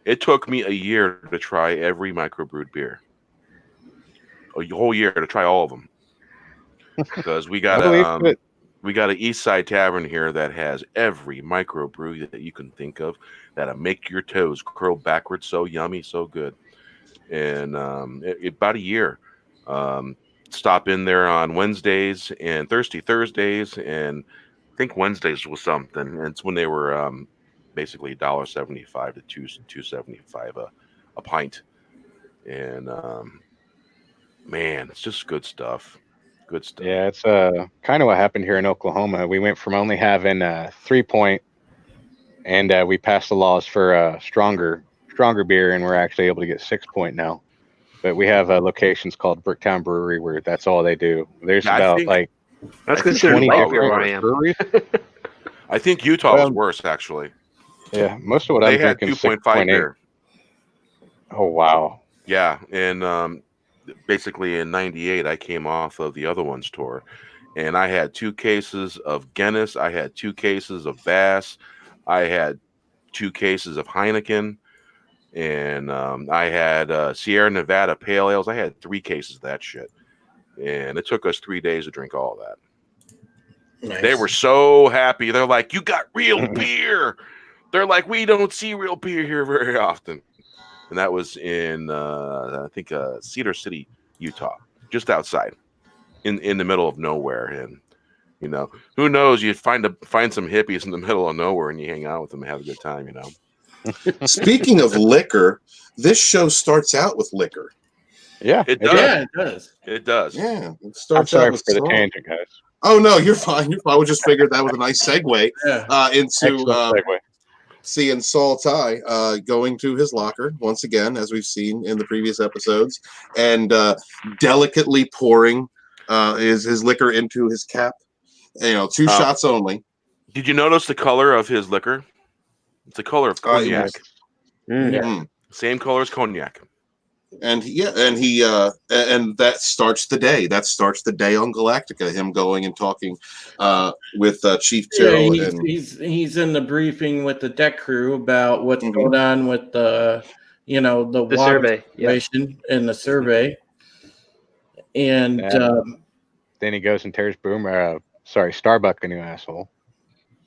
it took me a year to try every microbrewed beer. A whole year to try all of them. Because we got an East Side Tavern here that has every microbrew that you can think of that'll make your toes curl backwards. So yummy, so good. And about a year. Stop in there on Wednesdays and Thursdays, and I think Wednesdays was something. And it's when they were basically $1.75 to $2.75 a pint, and man, it's just good stuff. Good stuff. Yeah, it's kind of what happened here in Oklahoma. We went from only having 3-point, and we passed the laws for stronger beer, and we're actually able to get 6-point now. But we have locations called Bricktown Brewery where that's all they do. There's Yeah, I about think- like That's I think considered 20 light beer different where I am. breweries. I think Utah Well, was worse actually. Yeah, most of what They I'm had drinking 2.5 6.8. beer. Oh wow. Yeah, and basically in '98 I came off of the Other Ones tour, and I had 2 cases of Guinness, I had 2 cases of Bass, I had 2 cases of Heineken, and I had Sierra Nevada Pale Ales. I had 3 cases of that shit, and it took us 3 days to drink all that. Nice. They were so happy. They're like, "You got real beer." They're like, "We don't see real beer here very often." And that was in I think Cedar City, Utah, just outside, in the middle of nowhere. And you know, who knows? You find some hippies in the middle of nowhere, and you hang out with them and have a good time. You know. Speaking of liquor, this show starts out with liquor. Yeah, It does. Yeah, it does. It does. Yeah, it I'm starts sorry out for with the song. tangent, guys. Oh no, you're fine. You're fine. I just figured that was a nice segue Yeah. into Excellent segue. seeing Saul Ty going to his locker once again, as we've seen in the previous episodes, and delicately pouring his liquor into his cap. You know, 2 shots only. Did you notice the color of his liquor? It's the color of cognac. Yeah. Same color as cognac. And and that starts the day. That starts the day on Galactica. Him going and talking with Chief Tyrrell. Yeah, and he's in the briefing with the deck crew about what's Mhm. going on with the The water survey. Yeah. situation and the survey. And Yeah. Then he goes and tears Starbuck a new asshole.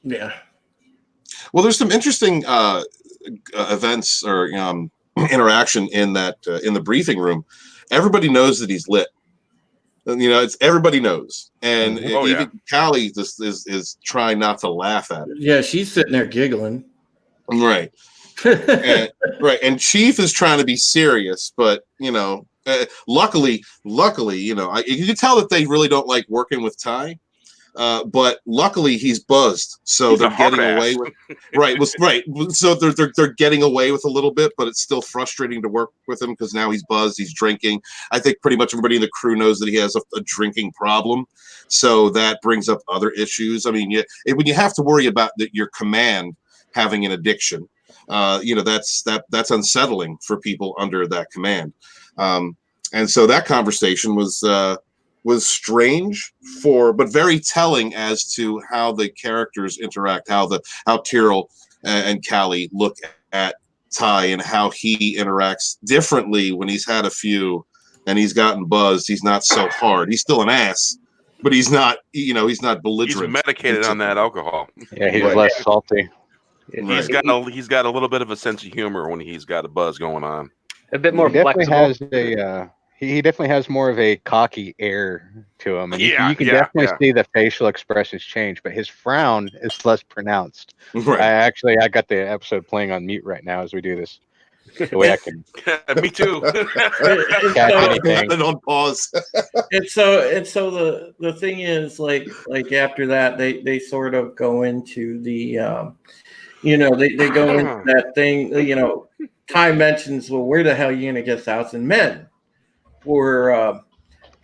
yeah. Well, there's some interesting events or interaction in that in the briefing room. Everybody knows that he's lit. And, it's everybody knows, and Oh, even Callie is trying not to laugh at it. Yeah, she's sitting there giggling. Right. And Chief is trying to be serious, but luckily, you can tell that they really don't like working with Ty. But luckily he's buzzed, so He's they're a hard getting ass. away with right. So they're getting away with a little bit, but it's still frustrating to work with him because now he's buzzed, he's drinking. I think pretty much everybody in the crew knows that he has a drinking problem, so that brings up other issues. I mean, when you have to worry about your command having an addiction, that's unsettling for people under that command. And so that conversation was strange but very telling as to how the characters interact, how Tyrrell and Callie look at Ty and how he interacts differently when he's had a few and he's gotten buzzed. He's not so hard. He's still an ass, but he's not, he's not belligerent. He's medicated on that alcohol. Yeah, he's Right. less salty. He's got a little bit of a sense of humor when he's got a buzz going on. A bit more He definitely flexible. has he definitely has more of a cocky air to him, and you can Yeah, definitely see the facial expressions change, but his frown is less pronounced. Right. I got the episode playing on mute right now as we do this. The way I can Me too. catch anything. And on pause. And so the thing is, like after that, they sort of go into the they go into that thing. Ty mentions, well, where the hell are you gonna get 1,000 men for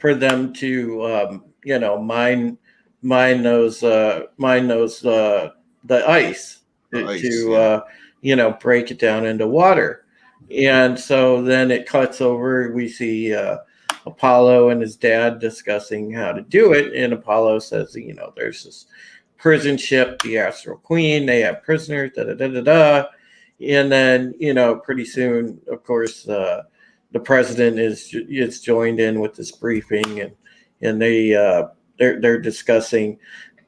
them to mine those the ice to break it down into water. And so then it cuts over. We see Apollo and his dad discussing how to do it. And Apollo says, there's this prison ship, the Astral Queen. They have prisoners, And then, pretty soon, of course, the president is joined in with this briefing, and they're discussing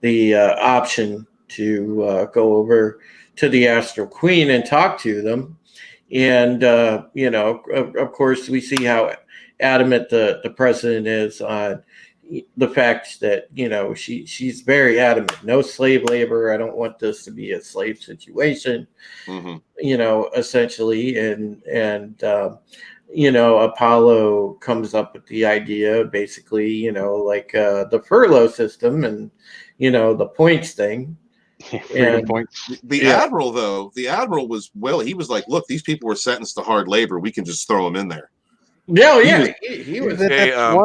the option to go over to the Astral Queen and talk to them. And of course, we see how adamant the president is on the fact that she's very adamant, no slave labor. I don't want this to be a slave situation. Essentially, and Apollo comes up with the idea, basically, like the furlough system and the points thing. Freedom points. The admiral, though, was he was like, look, these people were sentenced to hard labor. We can just throw them in there. He was. That's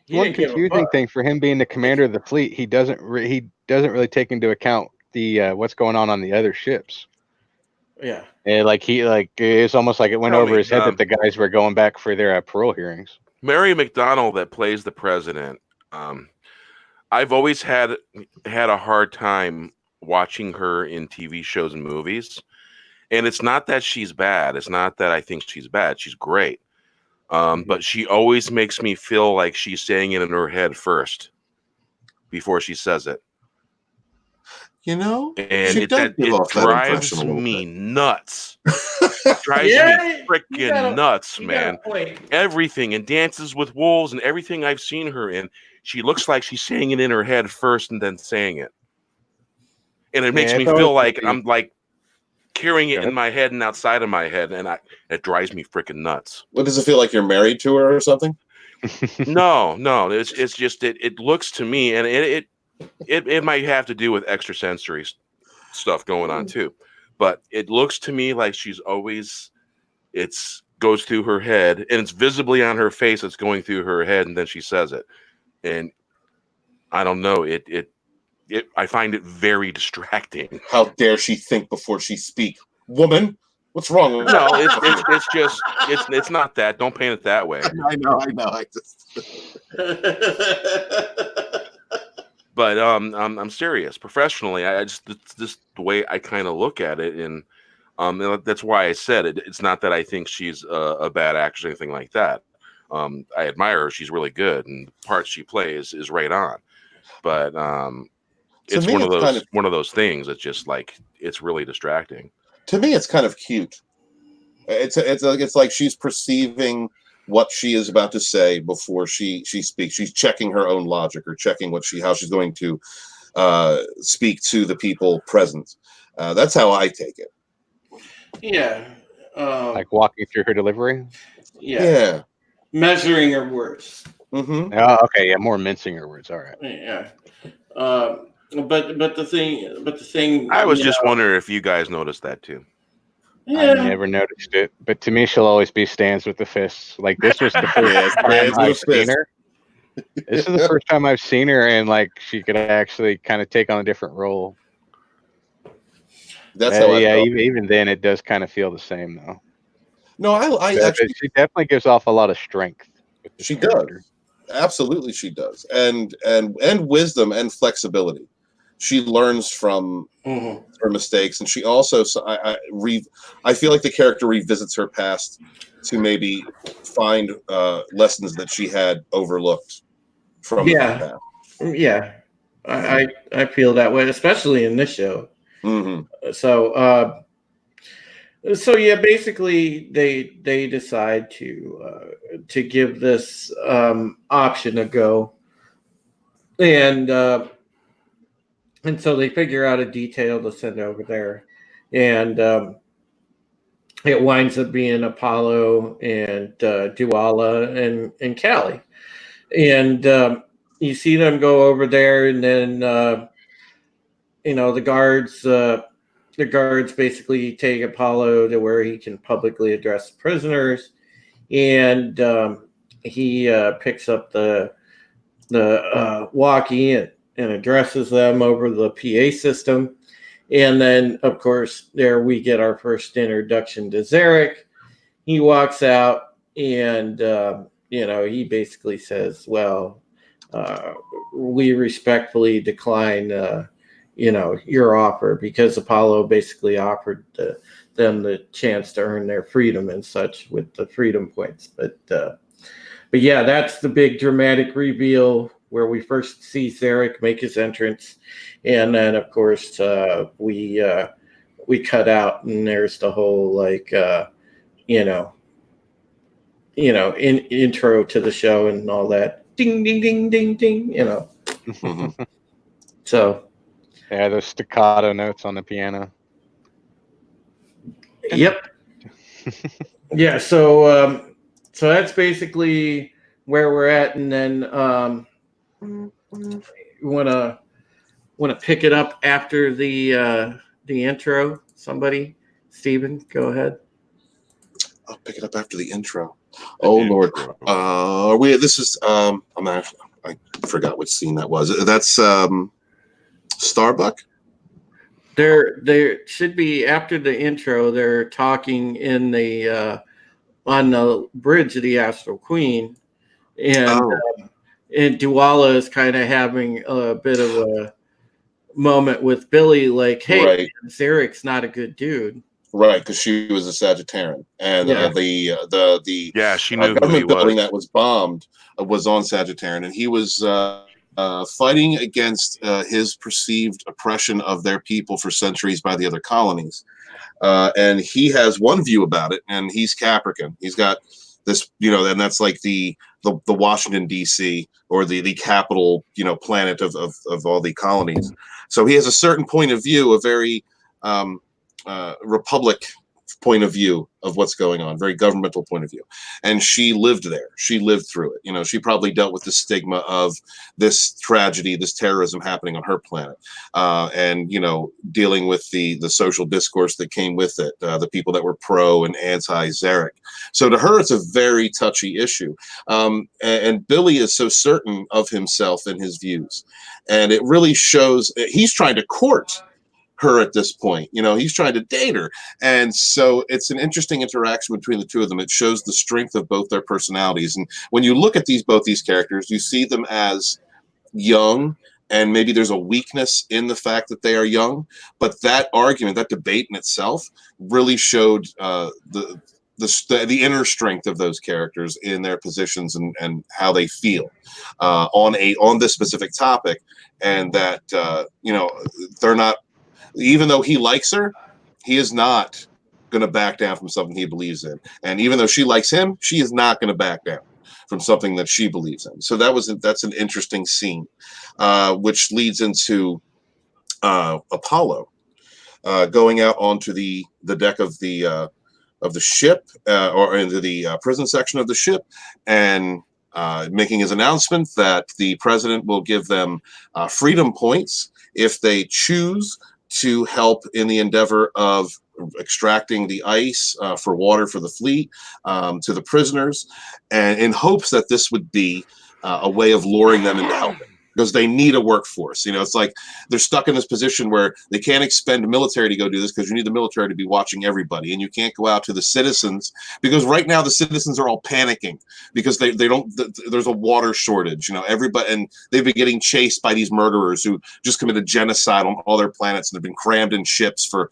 one confusing thing for him being the commander of the fleet. He doesn't really take into account the what's going on the other ships. Yeah. And it's almost like it went over his head that the guys were going back for their parole hearings. Mary McDonnell, that plays the president, I've always had a hard time watching her in TV shows and movies. And it's not that she's bad. It's not that I think she's bad. She's great. But she always makes me feel like she's saying it in her head first before she says it. And it drives me nuts. It drives me freaking nuts, man. Everything, and Dances with Wolves and everything I've seen her in, she looks like she's saying it in her head first and then saying it. And it makes me feel like I'm like carrying it in my head and outside of my head, and it drives me freaking nuts. What, does it feel like you're married to her or something? No, it's just it looks to me, and it might have to do with extrasensory stuff going on too, but it looks to me like she's always goes through her head, and it's visibly on her face. It's going through her head, and then she says it, and I don't know I find it very distracting. How dare she think before she speak, woman? What's wrong with No, it's just it's not that. Don't paint it that way. I know. But I'm serious. Professionally, it's just the way I kind of look at it, and that's why I said it. It's not that I think she's a bad actress or anything like that. I admire her. She's really good, and the part she plays is right on. But it's one of those things that's just like it's really distracting. To me, it's kind of cute. It's like she's perceiving what she is about to say before she speaks. She's checking her own logic or checking how she's going to speak to the people present. That's how I take it. Yeah. Like walking through her delivery. Yeah. Measuring her words. Mm-hmm. Oh, okay. Yeah, more mincing her words. All right. Yeah. But the thing. I was just wondering if you guys noticed that too. Yeah. I never noticed it, but to me, she'll always be stands with the fists. Like this was the first time I've seen her. This is the first time I've seen her, and like she could actually kind of take on a different role. That's how I felt. Even then, it does kind of feel the same though. No, I actually. She definitely gives off a lot of strength. She does. Absolutely, she does, and wisdom and flexibility. She learns from her mistakes, and she also. I feel like the character revisits her past to maybe find lessons that she had overlooked from the past. Yeah, I feel that way, especially in this show. Mm-hmm. So yeah, basically they decide to give this option a go, and so they figure out a detail to send over there, and it winds up being Apollo and Duala and Callie, and you see them go over there, and then the guards basically take Apollo to where he can publicly address prisoners, and he picks up the walkie and addresses them over the PA system. And then, of course, there we get our first introduction to Zarek. He walks out and, he basically says, well, we respectfully decline your offer, because Apollo basically offered them the chance to earn their freedom and such with the freedom points. But yeah, that's the big dramatic reveal where we first see Zarek make his entrance, and then of course we cut out, and there's the whole intro to the show and all that ding, ding, ding, ding, ding. Mhm. So Yeah, those staccato notes on the piano. yep. Yeah. So that's basically where we're at, and then you wanna pick it up after the intro. Somebody, Steven, go ahead. I'll pick it up after the intro. Oh Lord. This is I forgot which scene that was. That's Starbuck. There should be after the intro. They're talking in the on the bridge of the Astral Queen, and and Duala is kind of having a bit of a moment with Billy, like, "Hey, Right. Zarek's not a good dude." Right, because she was a Sagittarian, and Yeah. the Yeah, she knew who he government building was. that was bombed was on Sagittarian, and he was fighting against his perceived oppression of their people for centuries by the other colonies. And he has one view about it, and he's Capricorn. He's got this, and that's like the Washington D.C. or the capital, planet of all the colonies. So he has a certain point of view, a very republic point of view of what's going on, very governmental point of view. And she lived there. She lived through it. She probably dealt with the stigma of this tragedy, this terrorism happening on her planet, and dealing with the social discourse that came with it, the people that were pro and anti Zarek. So to her, it's a very touchy issue. And Billy is so certain of himself and his views, and it really shows. He's trying to court her at this point. He's trying to date her, and so it's an interesting interaction between the two of them. It shows the strength of both their personalities, and when you look at both these characters, you see them as young, and maybe there's a weakness in the fact that they are young, but that argument, that debate in itself, really showed the inner strength of those characters in their positions and how they feel on this specific topic, and that they're not. Even though he likes her, he is not going to back down from something he believes in. And even though she likes him, she is not going to back down from something that she believes in. So that's an interesting scene, which leads into Apollo going out onto the deck of the ship, or into the prison section of the ship, and making his announcement that the president will give them freedom points if they choose to help in the endeavor of extracting the ice for water for the fleet, to the prisoners, and in hopes that this would be a way of luring them into helping, because they need a workforce. It's like they're stuck in this position where they can't expend military to go do this, because you need the military to be watching everybody, and you can't go out to the citizens, because right now the citizens are all panicking because they don't. There's a water shortage. Everybody, and they've been getting chased by these murderers who just committed genocide on all their planets and have been crammed in ships for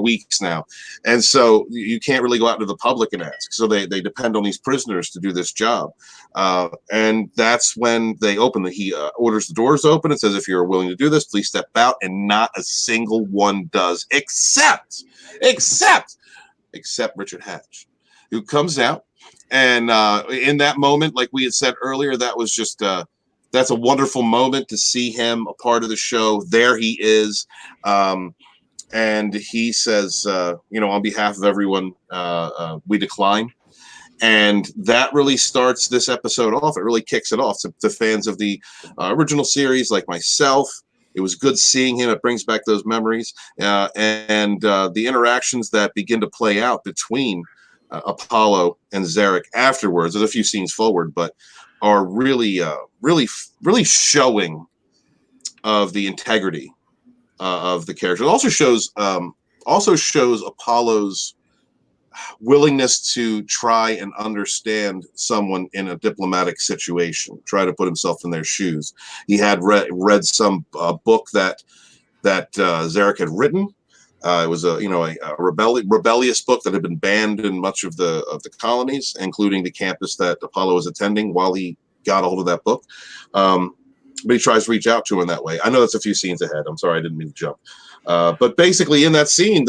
weeks now, and so you can't really go out to the public and ask. So they depend on these prisoners to do this job, and that's when they open. He orders the doors open and says, "If you're willing to do this, please step out." And not a single one does, except Richard Hatch, who comes out. And in that moment, like we had said earlier, that was just that's a wonderful moment to see him a part of the show. There he is, and he says, on behalf of everyone, we decline. And that really starts this episode off. It really kicks it off to fans of the original series, like myself. It was good seeing him. It brings back those memories, and the interactions that begin to play out between Apollo and Zarek afterwards. There's a few scenes forward, but are really showing of the integrity of the character. It also shows Apollo's willingness to try and understand someone in a diplomatic situation, try to put himself in their shoes. He had read some book that Zarek had written. It was a rebellious book that had been banned in much of the colonies, including the campus that Apollo was attending while he got a hold of that book. But he tries to reach out to him in that way. I know that's a few scenes ahead. I'm sorry, I didn't mean to jump. But basically, in that scene,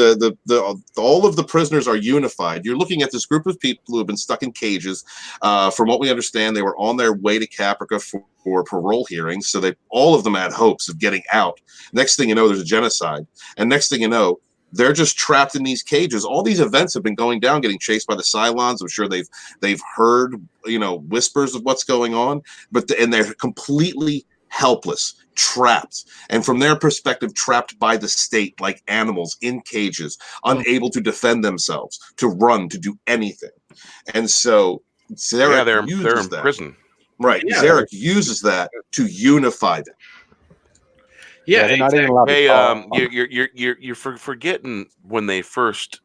all of the prisoners are unified. You're looking at this group of people who have been stuck in cages. From what we understand, they were on their way to Caprica for parole hearings, so all of them had hopes of getting out. Next thing you know, there's a genocide, and next thing you know, they're just trapped in these cages. All these events have been going down, getting chased by the Cylons. I'm sure they've heard whispers of what's going on, and they're completely helpless, trapped, and from their perspective, trapped by the state like animals in cages, unable to defend themselves, to run, to do anything. And so Zarek they're uses in that. prison. Right. Yeah. Zarek uses that to unify them. Yeah, they're not even exactly. allowed to Hey, talk. you're forgetting when they first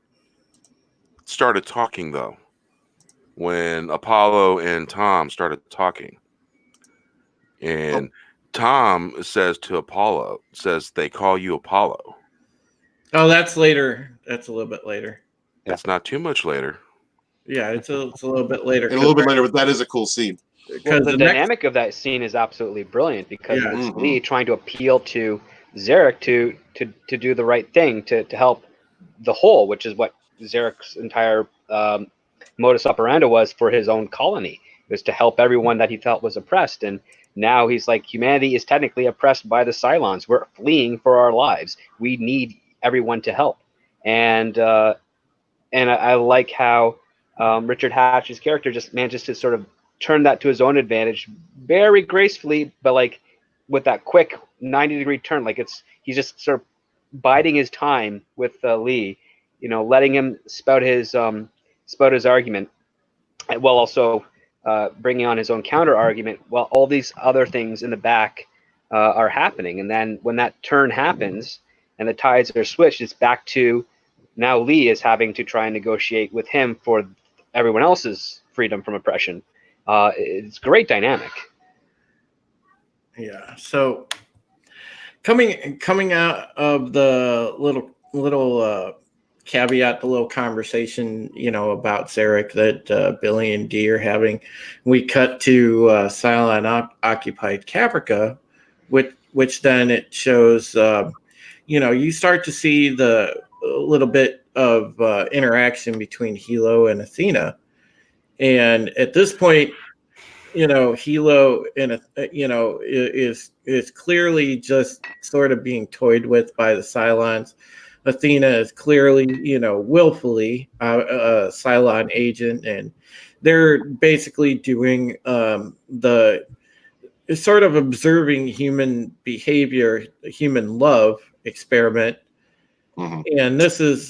started talking, though. When Apollo and Tom started talking, and Tom says to Apollo, they call you Apollo. Oh, that's later. That's a little bit later. That's not too much later. Yeah, it's a little bit later. And a little bit later, but that is a cool scene. Well, Because the dynamic of that scene is absolutely brilliant because Yeah. it's Lee trying to appeal to Zarek to do the right thing to help the whole, which is what Zarek's entire modus operandi was for his own colony, was to help everyone that he felt was oppressed. And now he's like, humanity is technically oppressed by the Cylons. We're fleeing for our lives. We need everyone to help. And I like how Richard Hatch's character just manages to sort of turn that to his own advantage very gracefully, but like with that quick 90-degree turn, like he's just sort of biding his time with Lee, letting him spout his argument, while also bringing on his own counter argument, while all these other things in the back are happening. And then when that turn happens and the tides are switched, it's back to now Lee is having to try and negotiate with him for everyone else's freedom from oppression. It's great dynamic. Yeah. So coming out of the little caveat, the little conversation, about Zarek that Billy and Dee are having, we cut to Cylon occupied Caprica, which then it shows, you start to see the little bit of interaction between Hilo and Athena, and at this point, Hilo is clearly just sort of being toyed with by the Cylons. Athena is clearly, willfully a Cylon agent, and they're basically doing the sort of observing human behavior, human love experiment. Mm-hmm. And this is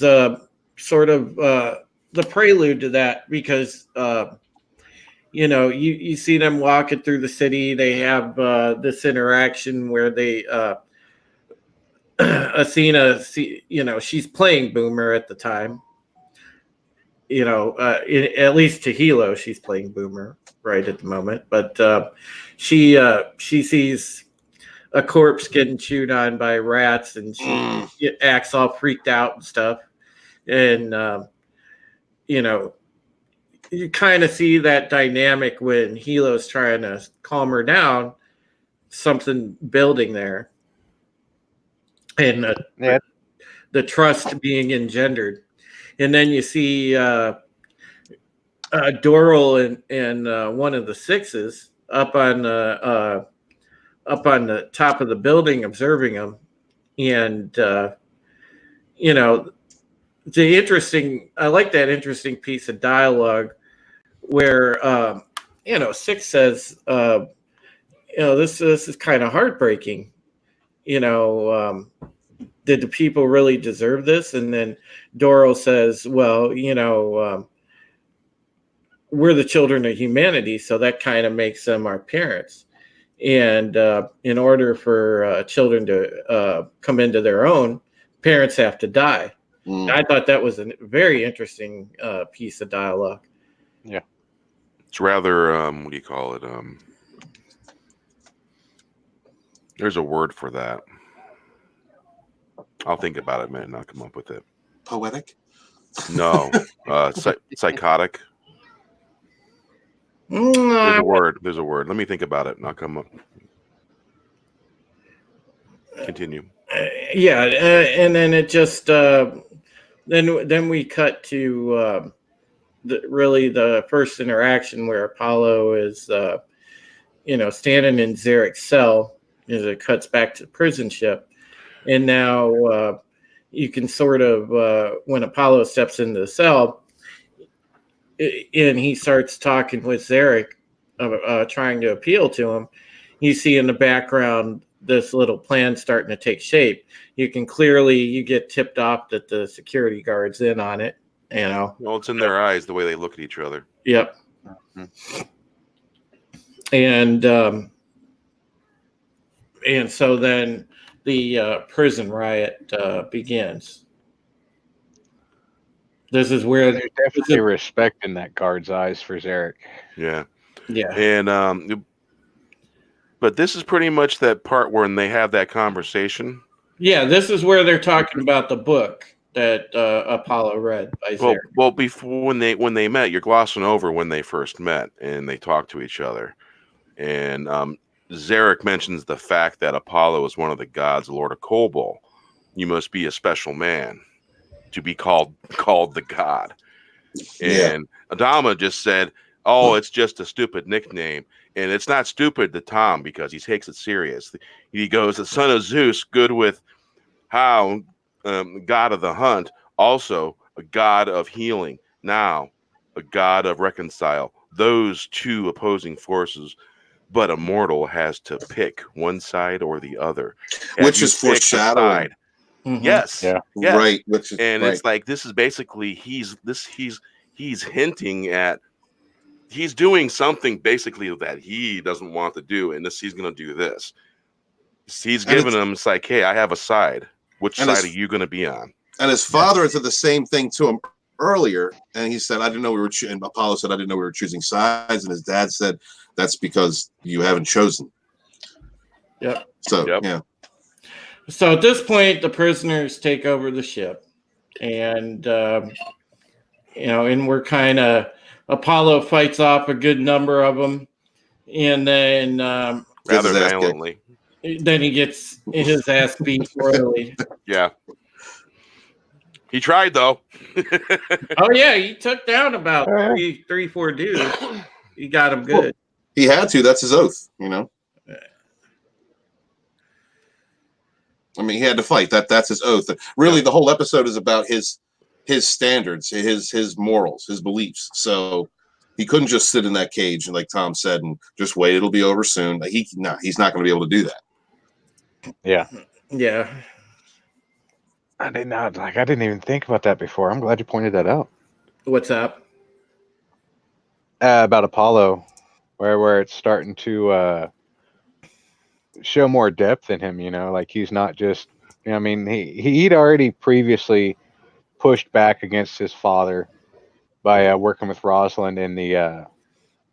sort of the prelude to that, because you see them walking through the city. They have this interaction where they Athena, she's playing Boomer at the time. At least to Hilo, she's playing Boomer right at the moment. But she sees a corpse getting chewed on by rats, and she acts all freaked out and stuff. And you kind of see that dynamic when Hilo's trying to calm her down, something building there, and the trust being engendered. And then you see Doral and one of the sixes up on the top of the building observing them. And I like that interesting piece of dialogue where Six says, this is kind of heartbreaking. Did the people really deserve this? And then Doral says, well, we're the children of humanity, so that kind of makes them our parents. And in order for children to come into their own, parents have to die. I thought that was a very interesting piece of dialogue. Yeah. It's rather, what do you call it? There's a word for that. I'll think about it, man. I'll come up with it. Poetic? No. Psychotic. There's a word. Let me think about it, and I'll come up. Continue. and then it just then we cut to really the first interaction where Apollo is standing in Zarek's cell as it cuts back to the prison ship, and now you can sort of when Apollo steps into the cell and he starts talking with Zarek, trying to appeal to him. You see in the background this little plan starting to take shape. You get tipped off that the security guard's in on it. Well, it's in their eyes the way they look at each other. Yep. And so then the prison riot begins. This is where There's definitely respect in that guard's eyes for Zarek. Yeah. Yeah. And but this is pretty much that part when they have that conversation. Yeah, this is where they're talking about the book that Apollo read by Zarek. Well, before when they met, you're glossing over when they first met and they talked to each other. And Zarek mentions the fact that Apollo is one of the gods, Lord of Kobol. You must be a special man to be called the god. And Adama just said, "Oh, it's just a stupid nickname." And it's not stupid to Tom because he takes it serious. He goes, "The son of Zeus, good with how, god of the hunt, also a god of healing, now a god of reconcile. Those two opposing forces, but a mortal has to pick one side or the other." Which is foreshadowing. Mm-hmm. Yes. Yeah. Yes. Right. It's like this is basically he's hinting at he's doing something basically that he doesn't want to do, and he's going to do this. He's giving him, it's like, hey, I have a side. Which side are you going to be on? And his father said the same thing to him earlier, and he said, "I didn't know we were." And Apollo said, "I didn't know we were choosing sides." And his dad said, "That's because you haven't chosen." Yep. So yeah. So at this point, the prisoners take over the ship, and and we're kind of Apollo fights off a good number of them, and then Rather violently. Then he gets his ass beat royally. Yeah. He tried though. Oh yeah, he took down about 4 dudes. He got him good. Well, he had to. That's his oath. I mean, he had to fight. That's his oath. Really, the whole episode is about his standards, his morals, his beliefs. So he couldn't just sit in that cage and, like Tom said, and just wait. It'll be over soon. He's not going to be able to do that. Yeah. Yeah. I didn't even think about that before. I'm glad you pointed that out. What's up? About Apollo, where it's starting to show more depth in him. Like he's not just. I mean, he'd already previously pushed back against his father by working with Rosalind in the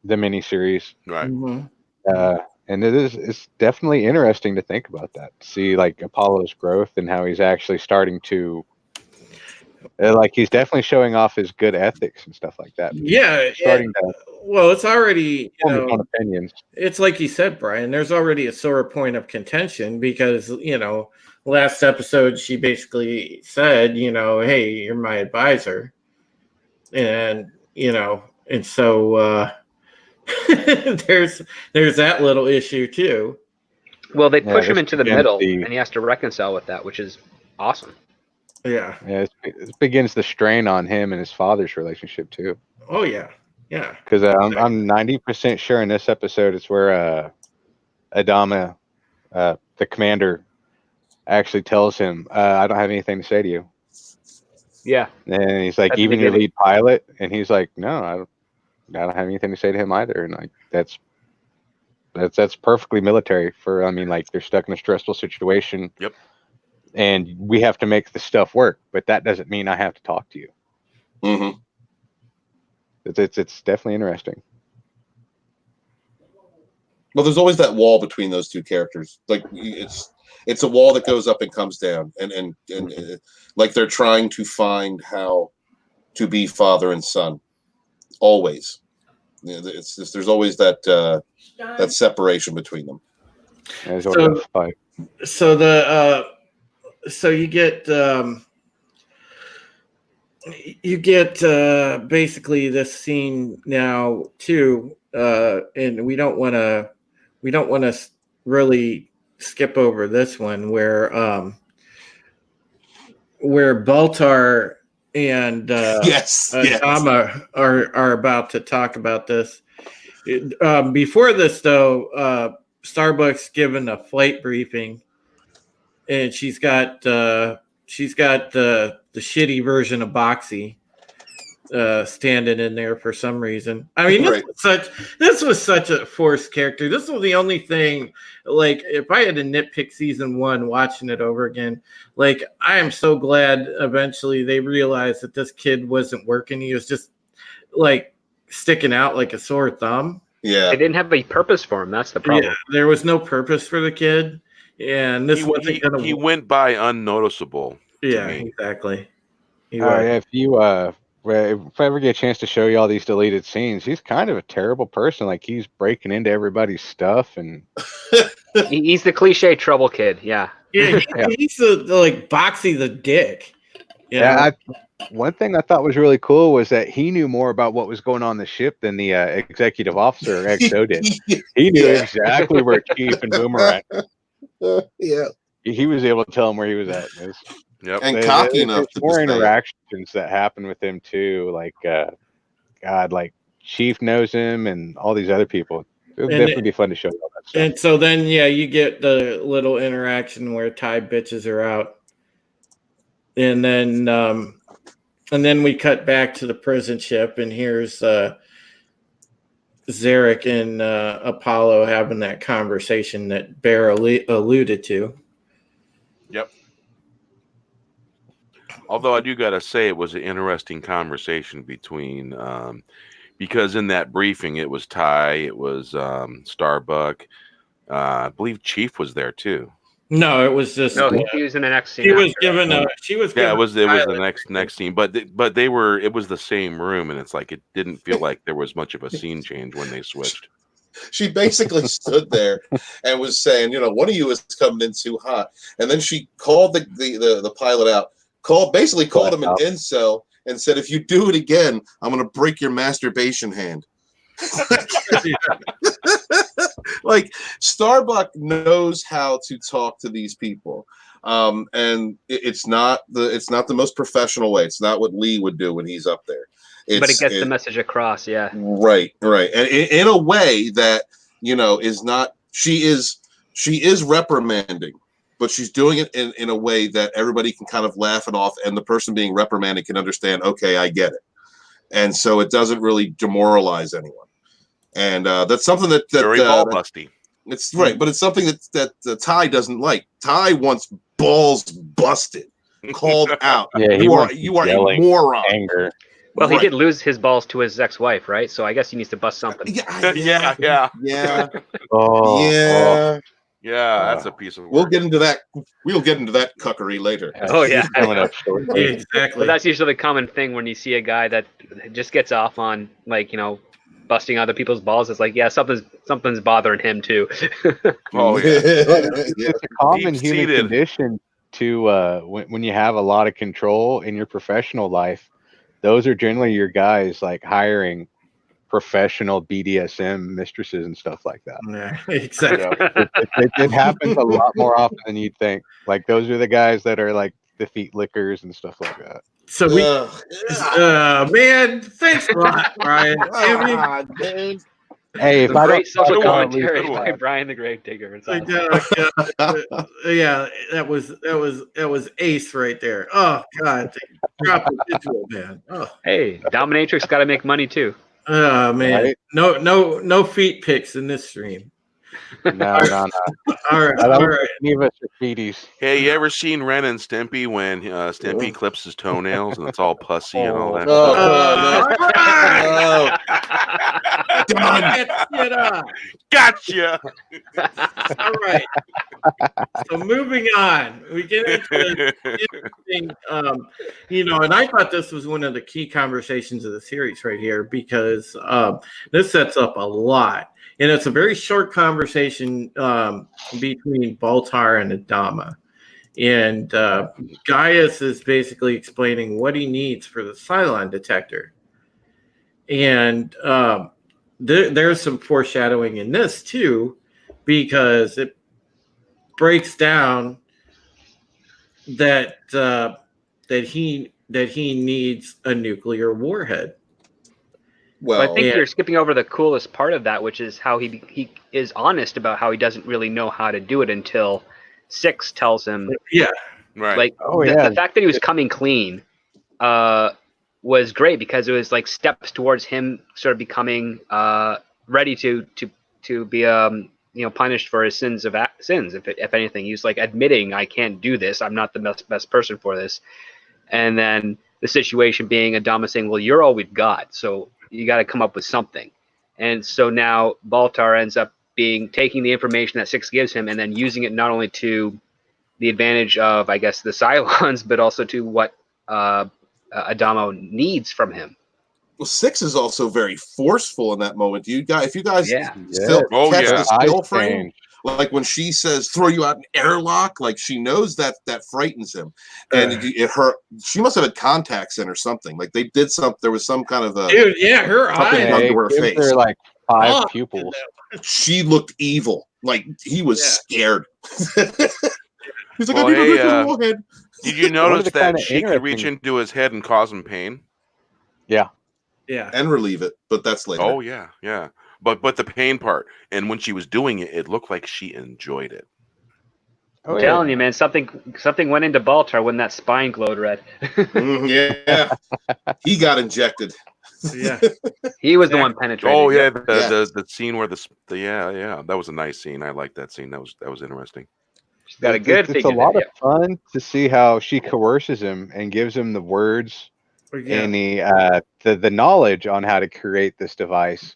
miniseries. Right. Mm-hmm. And it's definitely interesting to think about that. See, like Apollo's growth and how he's actually starting to, like he's definitely showing off his good ethics and stuff like that. Yeah. Well, it's already opinions. It's like you said, Brian. There's already a sore point of contention because last episode she basically said, hey, you're my advisor, and and so. there's that little issue too. Well, they push him into the middle, and he has to reconcile with that, which is awesome. Yeah. Yeah, it begins the strain on him and his father's relationship too. Oh yeah, yeah. Because I'm 90% sure in this episode it's where Adama, the commander, actually tells him, "I don't have anything to say to you." Yeah. And he's like, "Even your lead pilot," and he's like, "No, I don't have anything to say to him either." And like that's perfectly military for. I mean, like they're stuck in a stressful situation. Yep. And we have to make the stuff work, but that doesn't mean I have to talk to you. Mm-hmm. It's definitely interesting. Well, there's always that wall between those two characters. Like it's a wall that goes up and comes down, and like they're trying to find how to be father and son. Always, it's just, there's always that separation between them. So the so you get basically this scene now too, and we don't want to really skip over this one where Baltar and Yes. Adama are about to talk about this. Before this, though, Starbucks given a flight briefing, and she's got the shitty version of Boxy standing in there for some reason. I mean, Right. this was such a forced character. This was the only thing. Like, if I had to nitpick season 1, watching it over again, like, I am so glad eventually they realized that this kid wasn't working. He was just like sticking out like a sore thumb. Yeah. They didn't have a purpose for him. That's the problem. Yeah, there was no purpose for the kid, and this wasn't gonna. He went by unnoticeable. Yeah, to me. exactly. Yeah, if I ever get a chance to show you all these deleted scenes, he's kind of a terrible person. Like, he's breaking into everybody's stuff, and He's the cliche trouble kid. Yeah. Yeah, he's the like Boxy the dick. One thing I thought was really cool was that he knew more about what was going on the ship than the executive officer XO did. He knew exactly where Chief and Boomer at. Yeah. He was able to tell him where he was at. Yep. And cocky enough there's to more say. interactions that happen with him too. Like, like Chief knows him and all these other people. It would definitely be fun to show you all that stuff. And so then, you get the little interaction where Ty bitches are out, and then we cut back to the prison ship, and here's Zarek and Apollo having that conversation that Bear alluded to. Yep. Although I do gotta say, it was an interesting conversation between, because in that briefing it was Ty, it was Starbuck, I believe Chief was there too. No, it was just No, he was in the next scene. She was given Yeah, it was the next scene, but it was the same room, and it's like it didn't feel like there was much of a scene change when they switched. She basically stood there and was saying, one of you is coming in too hot. And then she called the pilot out, called him an incel, and said, if you do it again, I'm going to break your masturbation hand. Like, Starbuck knows how to talk to these people. And it's not the most professional way. It's not what Lee would do when he's up there. But it gets the message across, yeah. Right. And in a way that, is not, she is reprimanding, but she's doing it in a way that everybody can kind of laugh it off, and the person being reprimanded can understand, okay, I get it. And so it doesn't really demoralize anyone. And that's something that very ball busty. It's right, but it's something that Ty doesn't like. Ty wants balls busted, called out. Yeah, you are a moron. Anger. Well, he did lose his balls to his ex-wife, right? So I guess he needs to bust something. Yeah. Yeah, that's a piece of work. We'll get into that cuckery later. Oh yeah. Exactly. But that's usually the common thing when you see a guy that just gets off on, like, busting other people's balls. It's like, yeah, something's bothering him too. Oh yeah. It's a common human condition to when you have a lot of control in your professional life. Those are generally your guys, like, hiring professional BDSM mistresses and stuff like that. Yeah, exactly. It happens a lot more often than you'd think. Like, those are the guys that are like the feet lickers and stuff like that. So man, thanks a lot, Brian. Dude. Hey, if I Great don't social talk commentary by Brian the Gravedigger. It's awesome. Yeah, that was ace right there. Oh God, drop the visual, man. Oh. Hey, Dominatrix got to make money too. Oh man, Right? No feet pics in this stream. No. All right. Give us your feeties. Hey, you ever seen Ren and Stimpy when Stimpy clips his toenails and it's all pussy and all that? Gotcha. All right. So moving on, we get into the interesting, and I thought this was one of the key conversations of the series right here, because this sets up a lot. And it's a very short conversation between Baltar and Adama. And Gaius is basically explaining what he needs for the Cylon detector. And there's some foreshadowing in this too, because it breaks down that he needs a nuclear warhead. Well, I think and- you're skipping over the coolest part of that, which is how he is honest about how he doesn't really know how to do it until Six tells him. Yeah, Right. Like the fact that he was coming clean was great, because it was like steps towards him sort of becoming ready to be punished for his sins. If anything, he's like admitting, I can't do this. I'm not the best person for this. And then the situation being Adama saying, well, you're all we've got, so you got to come up with something. And so now Baltar ends up taking the information that Six gives him and then using it not only to the advantage of, I guess, the Cylons, but also to what Adamo needs from him. Well, Six is also very forceful in that moment. If you guys Yeah. still catch the still Eyes frame, change. like when she says "throw you out an airlock," like she knows that frightens him, and she must have had contacts in or something. Like they did something. There was some kind of a dude. Yeah, her something eyes. under her Gives face. her like 5 Oh, pupils. She looked evil. Like he was scared. He's like, Well, I need hey, to go ahead. Did you One of notice the that kinda she could reach interesting- into his head and cause him pain? Yeah. Yeah. And relieve it, but that's later. Oh yeah, yeah. But the pain part, and when she was doing it, it looked like she enjoyed it. I'm telling you, man, something went into Baltar when that spine glowed red. Yeah, he got injected. Yeah. He was the one penetrated. Oh yeah, Yeah. the scene where that was a nice scene. I liked that scene. That was interesting. She's got a good It's figure. a lot of fun to see how she coerces him and gives him the words and the knowledge on how to create this device.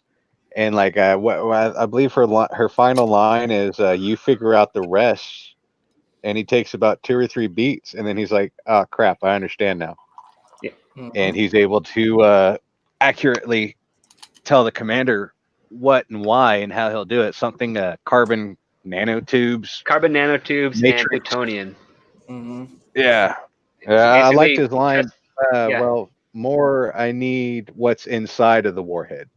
And like what I believe her final line is, "You figure out the rest." And he takes about 2 or 3 beats, and then he's like, "Oh crap, I understand now." Yeah. And he's able to accurately tell the commander what and why and how he'll do it. Something carbon nanotubes. And Matrix. plutonium. Yeah. I liked his line. Just- yeah. Well, more. I need what's inside of the warhead.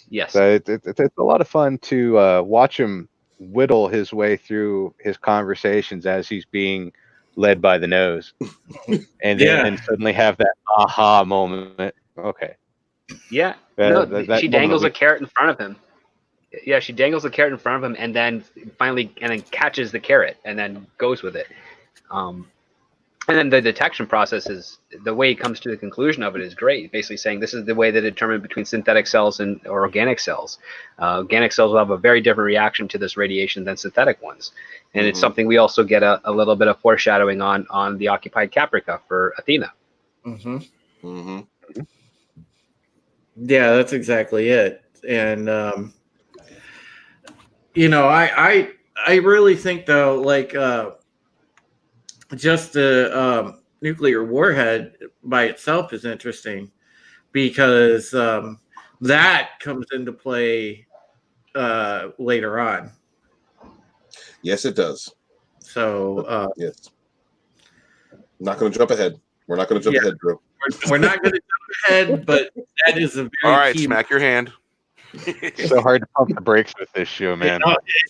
Yes. So it's a lot of fun to watch him whittle his way through his conversations as he's being led by the nose, and then suddenly have that aha moment. Okay. Yeah. She dangles a carrot in front of him. Yeah, she dangles the carrot in front of him, and then finally catches the carrot, and then goes with it. And then the detection process is the way he comes to the conclusion of it is great. Basically saying this is the way they determine between synthetic cells or organic cells. Organic cells will have a very different reaction to this radiation than synthetic ones. And it's something we also get a little bit of foreshadowing on the occupied Caprica for Athena. Yeah, that's exactly it. And I really think though, like just the nuclear warhead by itself is interesting, because that comes into play later on. Yes, it does. So yes. I'm not going to jump ahead. We're not going to jump ahead, Drew. We're not going to jump ahead, but that is a very all right. key. Smack your hand. So hard to pump the brakes with this show, man.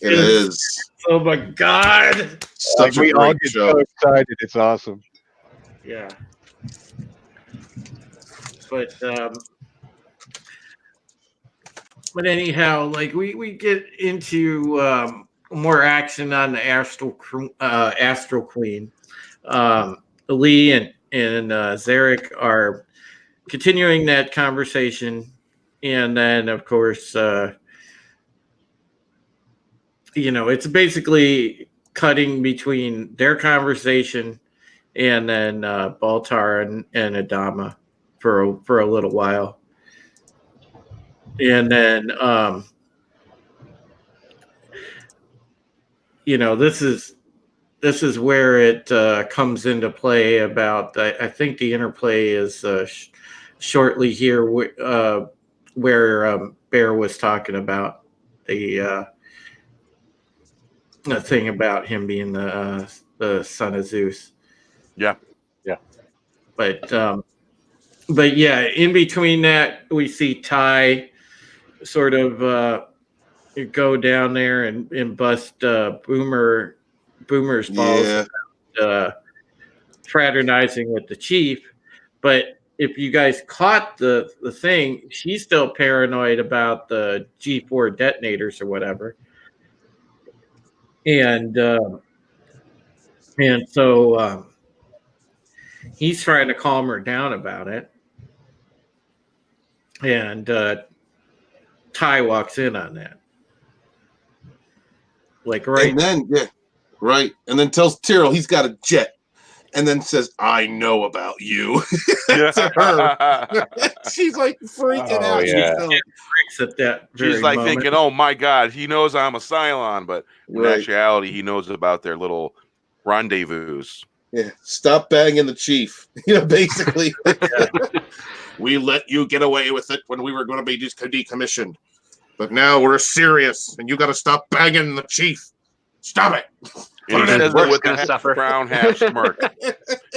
It is. Oh my god! Such a we all great get show. so excited. It's awesome. Yeah. But anyhow, like we get into more action on the Astral Queen. Lee and Zarek are continuing that conversation, and then of course it's basically cutting between their conversation and then Baltar and Adama for a little while, and then this is where it comes into play about I think the interplay is shortly here where Bear was talking about the thing about him being the the son of Zeus. Yeah. But yeah, in between that, we see Ty sort of go down there and bust Boomer's balls, Yeah. fraternizing with the chief. But if you guys caught the thing, she's still paranoid about the G4 detonators or whatever, and so he's trying to calm her down about it, and Ty walks in on that, like right. And then right. And then tells Tyrell he's got a jet. And then says, "I know about you." To her. She's like freaking out. Yeah. At that very She's like moment. thinking, "Oh my God, he knows I'm a Cylon," but in actuality, he knows about their little rendezvous. Yeah, stop banging the chief. Basically, we let you get away with it when we were going to be decommissioned, but now we're serious, and you got to stop banging the chief. Stop it. And he says it with a half suffer. frown, half smirk.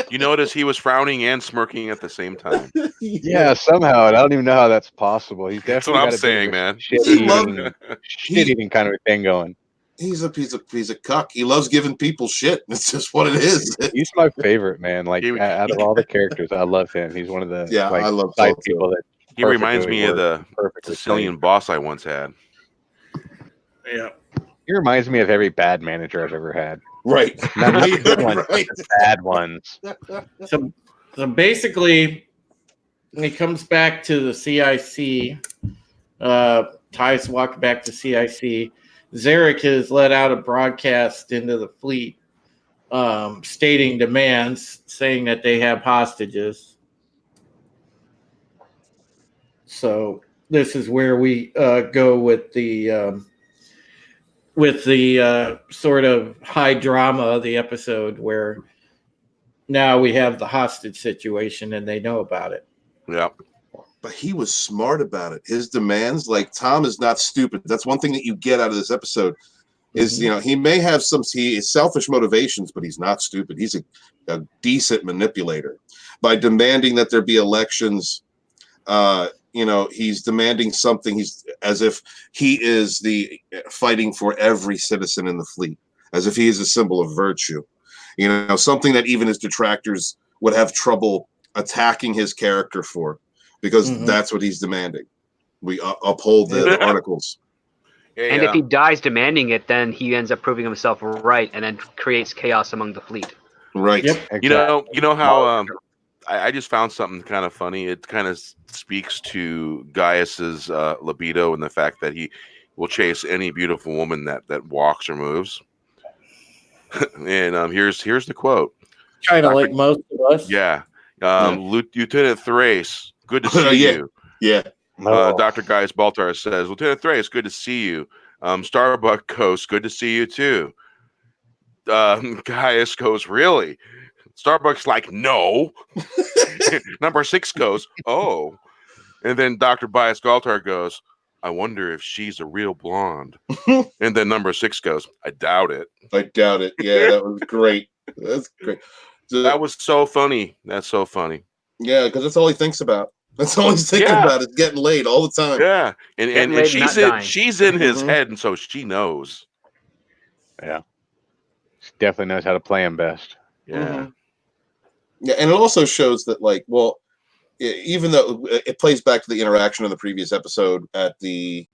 You notice he was frowning and smirking at the same time. Yeah, somehow. I don't even know how that's possible. He's That's definitely what I'm got a saying, bit of a man. shit-eating kind of a thing going. He's a cuck. He loves giving people shit. It's just what it is. He's my favorite, man. Like out of all the characters, I love him. He's one of the I love side Paul, people that He reminds me of the perfectly Sicilian boss I once had. Yeah. He reminds me of every bad manager I've ever had. Right. Not the good ones, Right. but the bad ones. So basically, he comes back to the CIC. Ty's walked back to CIC. Zarek has let out a broadcast into the fleet, stating demands, saying that they have hostages. So this is where we go with the sort of high drama of the episode, where now we have the hostage situation and they know about it. Yeah. But he was smart about it. His demands, like Tom is not stupid. That's one thing that you get out of this episode is, he may have some selfish motivations, but he's not stupid. He's a decent manipulator. By demanding that there be elections, he's demanding something. He's as if he is the fighting for every citizen in the fleet, as if he is a symbol of virtue. Something that even his detractors would have trouble attacking his character for, because that's what he's demanding. We uphold the articles. And if he dies demanding it, then he ends up proving himself right, and then creates chaos among the fleet. Right. Yep. Exactly. You know how I just found something kind of funny. It kind of speaks to Gaius's libido and the fact that he will chase any beautiful woman that walks or moves. And here's the quote. Kind of like most of us. Yeah. Lieutenant Thrace, good to see you. Yeah. Dr. Gaius Baltar says, Lieutenant Thrace, good to see you. Starbuck Coast, good to see you too. Gaius goes, really? Starbuck's like, no. Number 6 goes, oh. And then Dr. Gaius Baltar goes, I wonder if she's a real blonde. And then number 6 goes, I doubt it. I doubt it. Yeah, that was great. That's great. That was so funny. That's so funny. Yeah, because that's all he thinks about. That's all he's thinking about is getting laid all the time. Yeah, and she's in his head, and so she knows. Yeah, she definitely knows how to play him best. Yeah, yeah, and it also shows that, even though it plays back to the interaction in the previous episode at the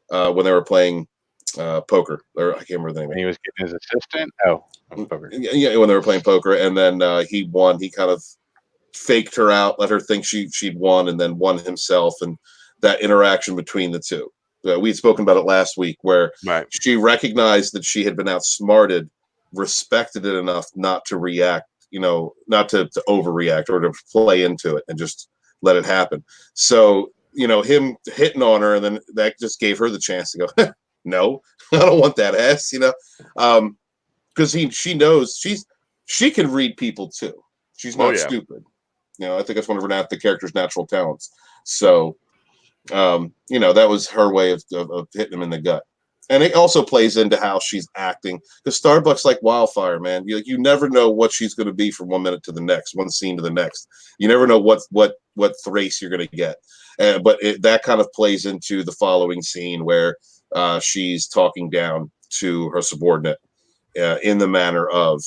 when they were playing poker, or I can't remember the name. He was getting his assistant. Poker. Yeah, when they were playing poker, and then he won. He kind of faked her out, let her think she'd won, and then won himself, and that interaction between the two. We had spoken about it last week, where she recognized that she had been outsmarted, respected it enough not to react, not to overreact or to play into it and just let it happen. So, him hitting on her, and then that just gave her the chance to go, no, I don't want that ass, because she knows she can read people too. She's not stupid. I think that's one of the character's natural talents. So, that was her way of hitting him in the gut. And it also plays into how she's acting. Because Starbuck's like wildfire, man. You never know what she's going to be from 1 minute to the next, one scene to the next. You never know what thrace you're going to get. But that kind of plays into the following scene where she's talking down to her subordinate in the manner of,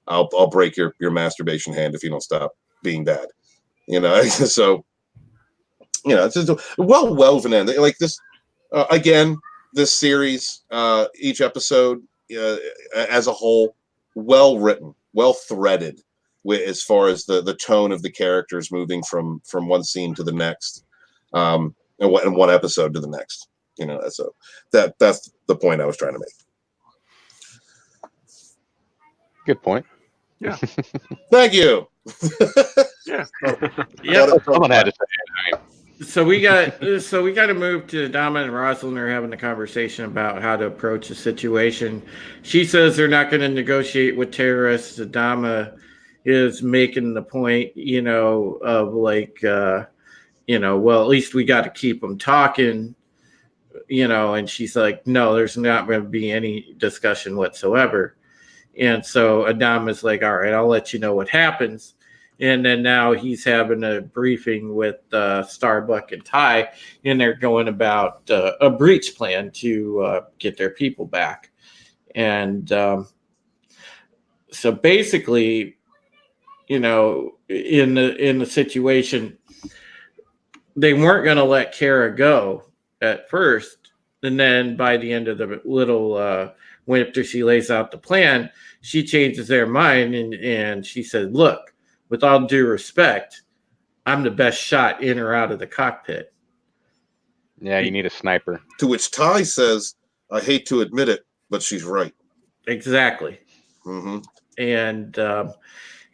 I'll break your masturbation hand if you don't stop being bad. So, it's just a well-woven end. Like this, again, this series, each episode as a whole, well-written, well-threaded, as far as the tone of the characters moving from one scene to the next, and one episode to the next. So that's the point I was trying to make. Good point. Yeah. Thank you. Yeah. Someone had to say it. So we got to move to Adama and Rosalind are having a conversation about how to approach the situation. She says they're not going to negotiate with terrorists. Adama is making the point, of like, well, at least we got to keep them talking, and she's like, no, there's not going to be any discussion whatsoever. And so Adama's like, all right, I'll let you know what happens. And then now he's having a briefing with Starbuck and Ty, and they're going about a breach plan to get their people back. And so basically, in the situation, they weren't going to let Kara go at first, and then by the end of the little after she lays out the plan, she changes their mind and she said, "Look, with all due respect, I'm the best shot in or out of the cockpit." Yeah, you need a sniper. To which Ty says, "I hate to admit it, but she's right." Exactly. Mm-hmm.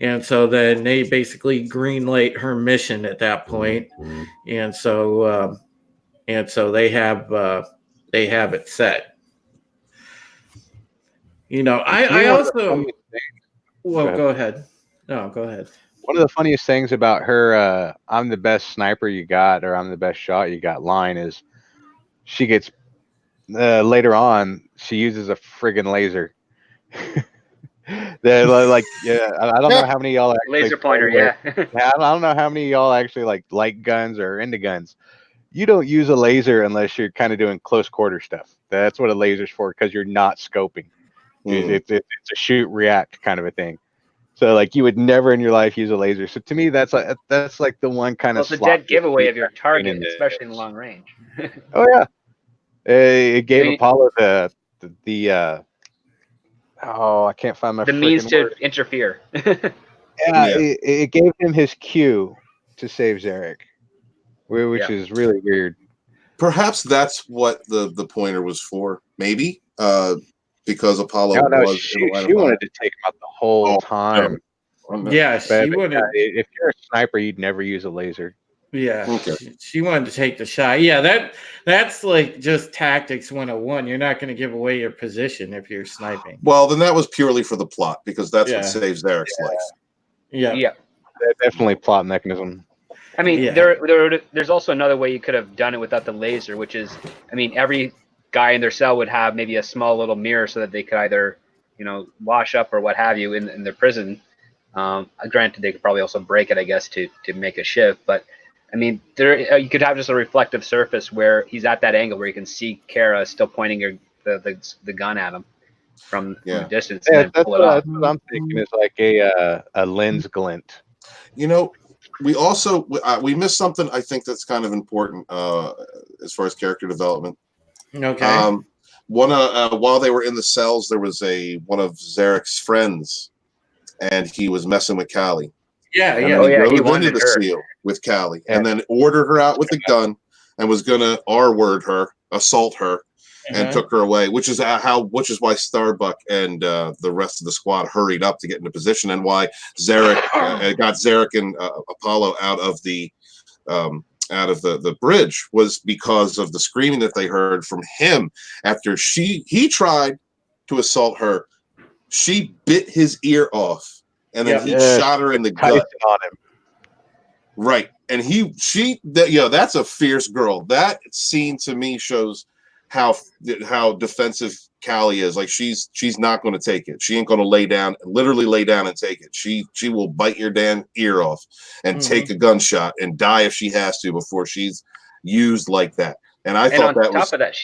And so then they basically greenlight her mission at that point, and so they have it set. I also. Well, go ahead. No, go ahead. One of the funniest things about her "I'm the best sniper you got" or "I'm the best shot you got" line is she gets later on she uses a friggin' laser. They're like, I don't know how many of y'all actually Laser pointer, yeah. I don't know how many of y'all actually like guns or into guns. You don't use a laser unless you're kind of doing close quarter stuff. That's what a laser's for, because you're not scoping. It's a shoot react kind of a thing. So like you would never in your life use a laser. So to me, that's like the one kind of. It's a dead giveaway of your target, especially in long range. Oh yeah, it gave Apollo the I can't find my. The means to word. interfere. It gave him his cue to save Zarek, which is really weird. Perhaps that's what the pointer was for. Maybe because Apollo was. She wanted to take him out the whole time. Yeah, she wanted. If you're a sniper, you'd never use a laser. Yeah, okay. She wanted to take the shot. Yeah, that's like just tactics 101. You're not going to give away your position if you're sniping. Well, then that was purely for the plot, because that's what saves Zarek's life. Yeah. Definitely plot mechanism. I mean, there's also another way you could have done it without the laser, which is, every guy in their cell would have maybe a small little mirror so that they could either, wash up or what have you in their prison. Granted, they could probably also break it, I guess, to make a shift, but. You could have just a reflective surface where he's at that angle where you can see Kara still pointing the gun at him from a distance. Yeah, and then pull it off. That's what I'm thinking. Is like a lens glint. We also we missed something I think that's kind of important as far as character development. Okay. While they were in the cells, there was one of Zarek's friends, and he was messing with Callie. Yeah. He wanted the her. seal with Callie, and then ordered her out with a gun, and was gonna R-word her, assault her, and took her away. Which is why Starbuck and the rest of the squad hurried up to get into position, and why Zarek got Zarek and Apollo out of the bridge, was because of the screaming that they heard from him after he tried to assault her. She bit his ear off. And then he shot her in the gut. On him. Right. And that's a fierce girl. That scene to me shows how defensive Callie is. Like she's not going to take it. She ain't going to literally lay down and take it. She will bite your damn ear off and take a gunshot and die if she has to before she's used like that. And I thought that was. On top of that,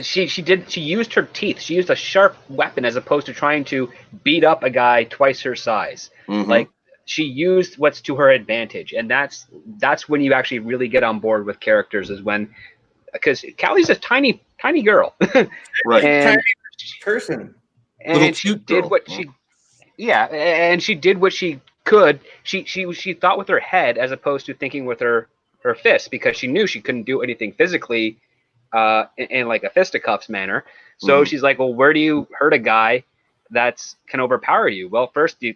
she used her teeth. She used a sharp weapon as opposed to trying to beat up a guy twice her size. Like she used what's to her advantage, and that's when you actually really get on board with characters, is when, because Callie's a tiny girl, right? And, tiny person, and she did what she, and she did what she could. She thought with her head as opposed to thinking with her fists, because she knew she couldn't do anything physically in like a fisticuffs manner. So she's like, well, where do you hurt a guy that can overpower you? Well, first you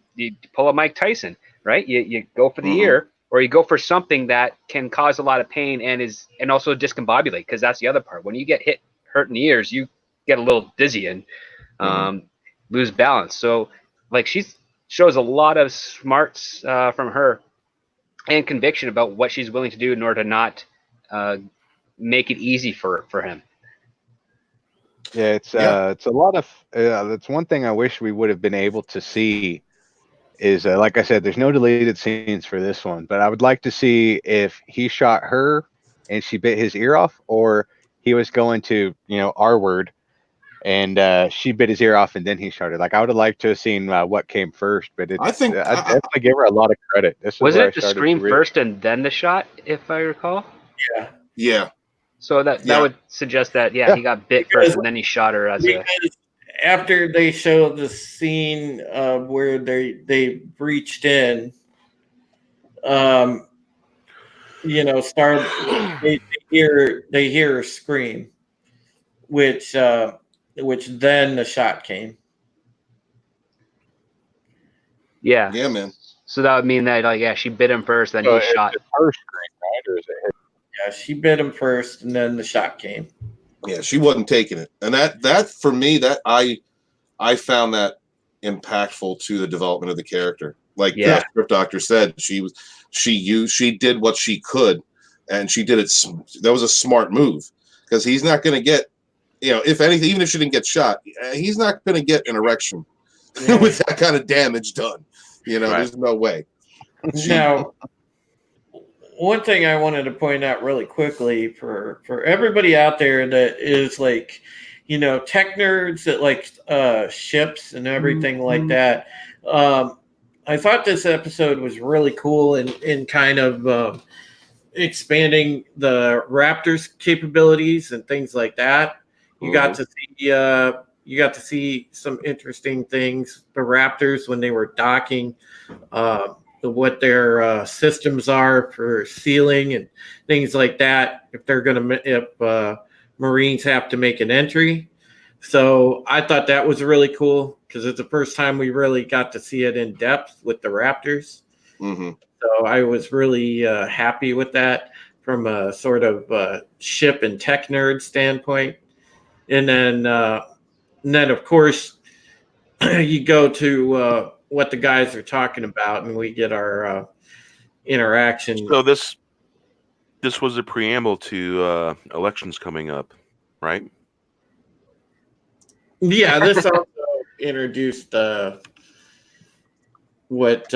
pull a Mike Tyson, right? You go for the ear, or you go for something that can cause a lot of pain and also discombobulate, because that's the other part. When you get hurt in the ears, you get a little dizzy and lose balance. So like she shows a lot of smarts from her and conviction about what she's willing to do in order to not make it easy for him. Yeah, it's a lot of. That's one thing I wish we would have been able to see. Is like I said, there's no deleted scenes for this one, but I would like to see if he shot her and she bit his ear off, or he was going to, R word, and she bit his ear off and then he shot her. Like, I would have liked to have seen what came first, but I definitely give her a lot of credit. Was it the scream first and then the shot, if I recall? Yeah. So that would suggest that he got bit first and then he shot her after they showed the scene where they breached in, they hear her scream, which then the shot came. Yeah, man. So that would mean that she bit him first, then he shot. First scream, right? Or is it? Yeah, she bit him first, and then the shot came. Yeah, she wasn't taking it, and that for me, that I found that impactful to the development of the character. Like the script doctor said, she did what she could, and she did it. That was a smart move, because he's not going to get, if anything, even if she didn't get shot, he's not going to get an erection with that kind of damage done. There's no way. Now, one thing I wanted to point out really quickly for everybody out there that is like, tech nerds that like ships and everything like that. I thought this episode was really cool in kind of expanding the Raptors' capabilities and things like that. You got to see some interesting things. The Raptors, when they were docking, what their systems are for sealing and things like that. If Marines have to make an entry. So I thought that was really cool, because it's the first time we really got to see it in depth with the Raptors. So I was really happy with that from a sort of ship and tech nerd standpoint. And then of course, you go to what the guys are talking about, and we get our interaction. So this was a preamble to elections coming up, right? Yeah, this also introduced what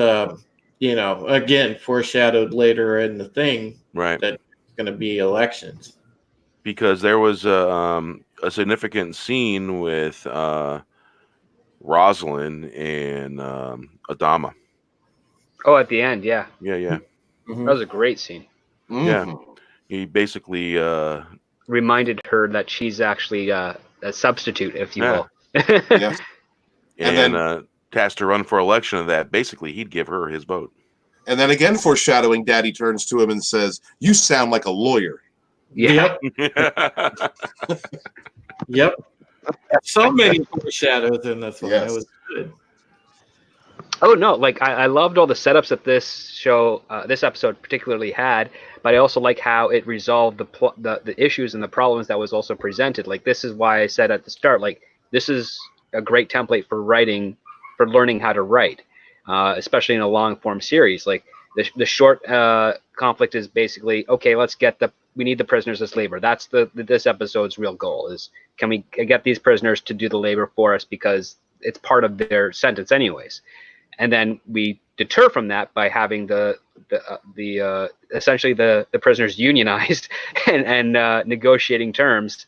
again foreshadowed later in the thing, right? That it's going to be elections, because there was a significant scene with Rosalind and Adama. Oh, at the end, yeah. Yeah. That was a great scene. Yeah, he basically reminded her that she's actually a substitute, if you will. Yes. And then tasked to run for election of that. Basically, he'd give her his vote. And then again, foreshadowing, Daddy turns to him and says, "You sound like a lawyer." Yeah. Yep. So many foreshadows in this one. Yes. It was good. Oh no! Like I loved all the setups that this show, this episode particularly had, but I also like how it resolved the issues and the problems that was also presented. Like, this is why I said at the start, like, this is a great template for for learning how to write, especially in a long form series. Like the short conflict is basically, okay, let's get need the prisoners as labor. That's this episode's real goal, is can we get these prisoners to do the labor for us, because it's part of their sentence anyways. And then we deter from that by having the essentially the prisoners unionized and negotiating terms,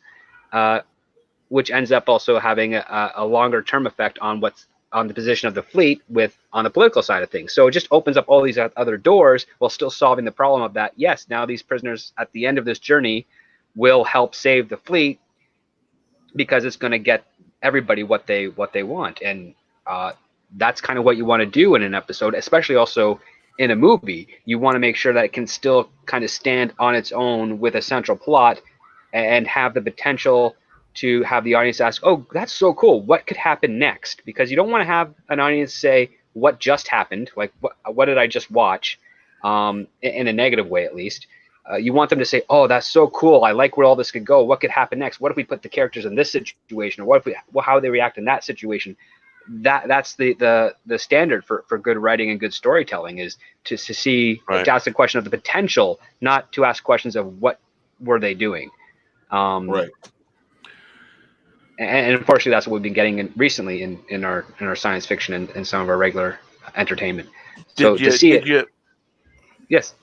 which ends up also having a longer term effect on what's on the position of the fleet on the political side of things. So it just opens up all these other doors while still solving the problem of that. Yes, now these prisoners at the end of this journey will help save the fleet, because it's going to get everybody what they want. And that's kind of what you want to do in an episode, especially also in a movie. You want to make sure that it can still kind of stand on its own with a central plot and have the potential to have the audience ask, oh, that's so cool, what could happen next? Because you don't want to have an audience say, what just happened? Like, what did I just watch? In a negative way, at least. You want them to say, oh, that's so cool, I like where all this could go. What could happen next? What if we put the characters in this situation? Or how they react in that situation? That's the standard for good writing and good storytelling, is to see, to ask the question of the potential, not to ask questions of what were they doing. Right. And unfortunately, that's what we've been getting recently in our science fiction and some of our regular entertainment. So yes.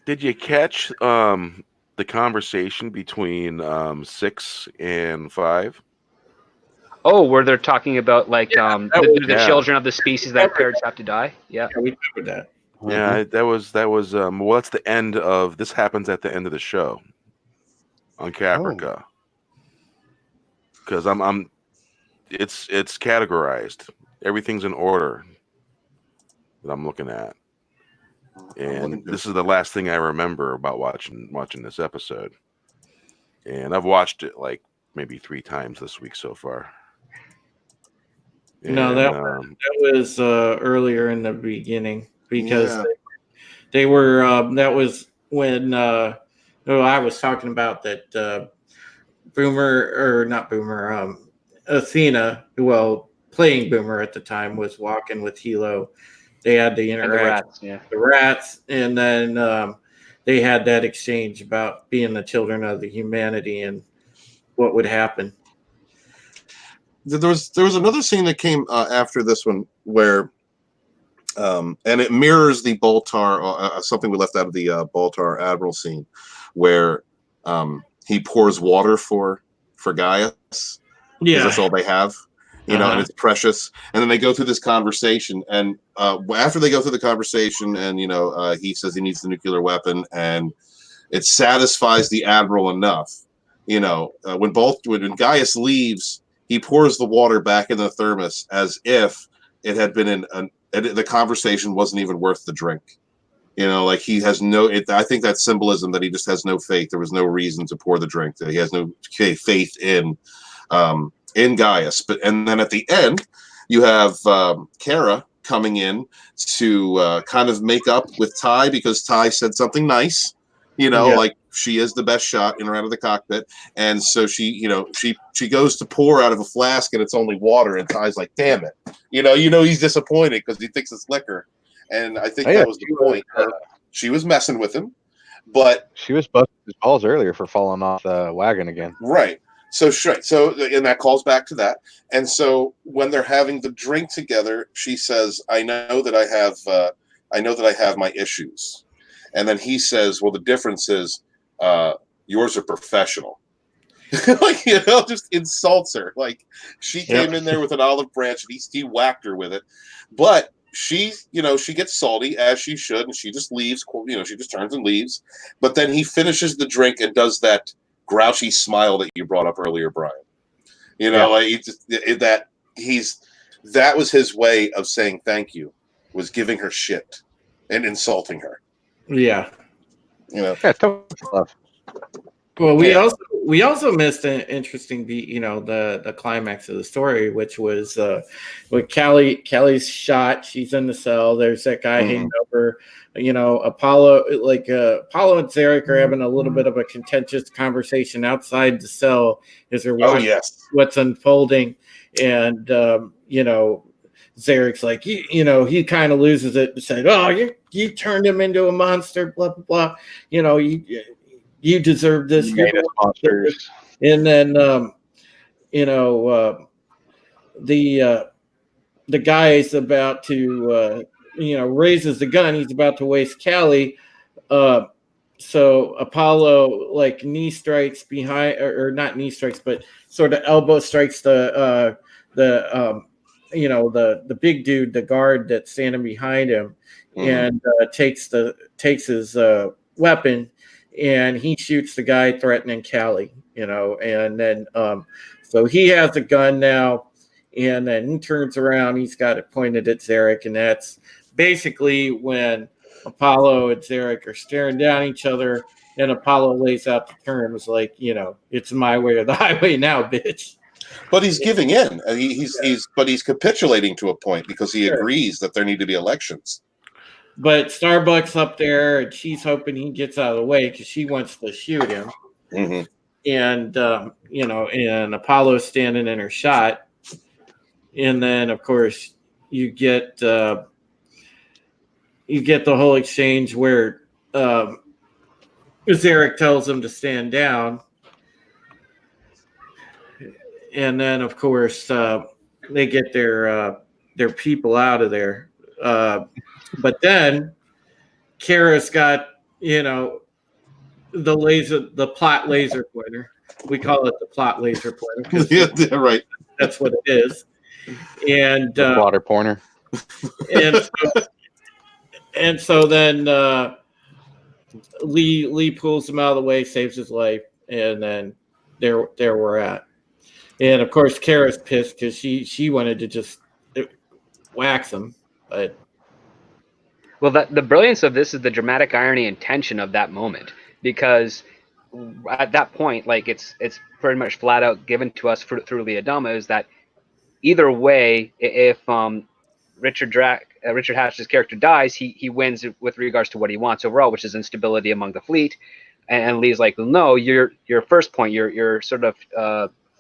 Did you catch the conversation between 6 and 5? Oh, where they're talking about the children of the species that parents have to die. Yeah, we covered that. Yeah, that was well, that's the end of this. Happens at the end of the show on Caprica, because it's categorized. Everything's in order that I'm looking at, and this is the last thing I remember about watching this episode. And I've watched it like maybe 3 times this week so far. And, no, that was earlier in the beginning, because they were. That was when I was talking about that Athena, well, playing Boomer at the time, was walking with Hilo. They had the interaction, the rats, and then they had that exchange about being the children of the humanity and what would happen. There was another scene that came after this one where, and it mirrors the Baltar, something we left out of the Baltar Admiral scene, where he pours water for Gaius. Yeah, that's all they have, you know, and it's precious. And then they go through this conversation, and after they go through the conversation, and he says he needs the nuclear weapon, and it satisfies the Admiral enough, when Gaius leaves. He pours the water back in the thermos as if it had been the conversation wasn't even worth the drink. Like he has I think that's symbolism that he just has no faith. There was no reason to pour the drink. That he has no faith in Gaius. And then at the end, you have Kara coming in to kind of make up with Ty, because Ty said something nice, like she is the best shot in or out of the cockpit. And so she goes to pour out of a flask, and it's only water. And Ty's like, damn it. He's disappointed because he thinks it's liquor. And I think that was the point. She was messing with him, but she was busting his balls earlier for falling off the wagon again. Right. So, and that calls back to that. And so when they're having the drink together, she says, I know that I have my issues. And then he says, well, the difference is, yours are professional. Just insults her. Like, she came in there with an olive branch, and he whacked her with it. But she gets salty, as she should, and she just leaves. She just turns and leaves. But then he finishes the drink and does that grouchy smile that you brought up earlier, Brian. That was his way of saying thank you, was giving her shit and insulting her. Yeah. Love. Well, we also missed an interesting beat, the climax of the story, which was with Callie's shot. She's in the cell. There's that guy hanging over. Apollo and Zarek are having a little bit of a contentious conversation outside the cell as they're watching what's unfolding, and Zarek's like, he kind of loses it and said, "Oh, you turned him into a monster," blah blah blah. You deserve this. You You're made the us one who deserves monsters. it." And then, you know, the guy is about to, raises the gun. He's about to waste Callie. So Apollo like knee strikes behind, or not knee strikes, but sort of elbow strikes the big dude, the guard that's standing behind him, and takes his weapon, and he shoots the guy threatening Callie. And then so he has a gun now, and then he turns around. He's got it pointed at Zarek, and that's basically when Apollo and Zarek are staring down each other, and Apollo lays out the terms like, it's my way or the highway now, bitch. But he's giving in. He's capitulating to a point because he agrees that there need to be elections. But Starbucks up there, and she's hoping he gets out of the way because she wants to shoot him. Mm-hmm. And and Apollo's standing in her shot, and then of course you get the whole exchange where Zarek tells him to stand down, and then of course they get their people out of there. But then Kara's got the plot laser pointer. We call it the plot laser pointer. Yeah, right. That's what it is. And The plotter pointer. And so then Lee pulls him out of the way, saves his life, and then there we're at. And of course, Kara's pissed because she wanted to just wax him, but. Well, the brilliance of this is the dramatic irony and tension of that moment, because at that point, like it's pretty much flat out given to us through Lee Adama, is that either way, if Richard Hatch's character dies, he wins with regards to what he wants overall, which is instability among the fleet. And Lee's like, well, no, your first point, your sort of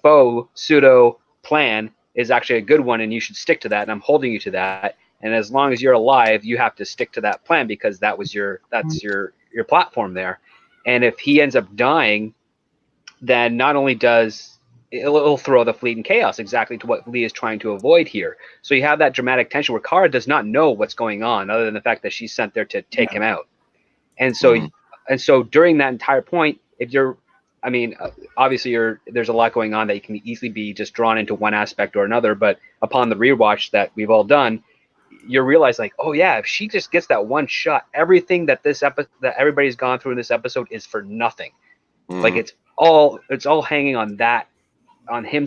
faux pseudo plan is actually a good one, and you should stick to that. And I'm holding you to that. And as long as you're alive, you have to stick to that plan because that's your platform there. And if he ends up dying, then not only does it'll throw the fleet in chaos, exactly to what Lee is trying to avoid here. So you have that dramatic tension where Kara does not know what's going on, other than the fact that she's sent there to take him out. And so during that entire point, obviously there's a lot going on that you can easily be just drawn into one aspect or another. But upon the rewatch that we've all done, you realize like, oh yeah, if she just gets that one shot, everything that that everybody's gone through in this episode is for nothing. Like it's all hanging on that, on him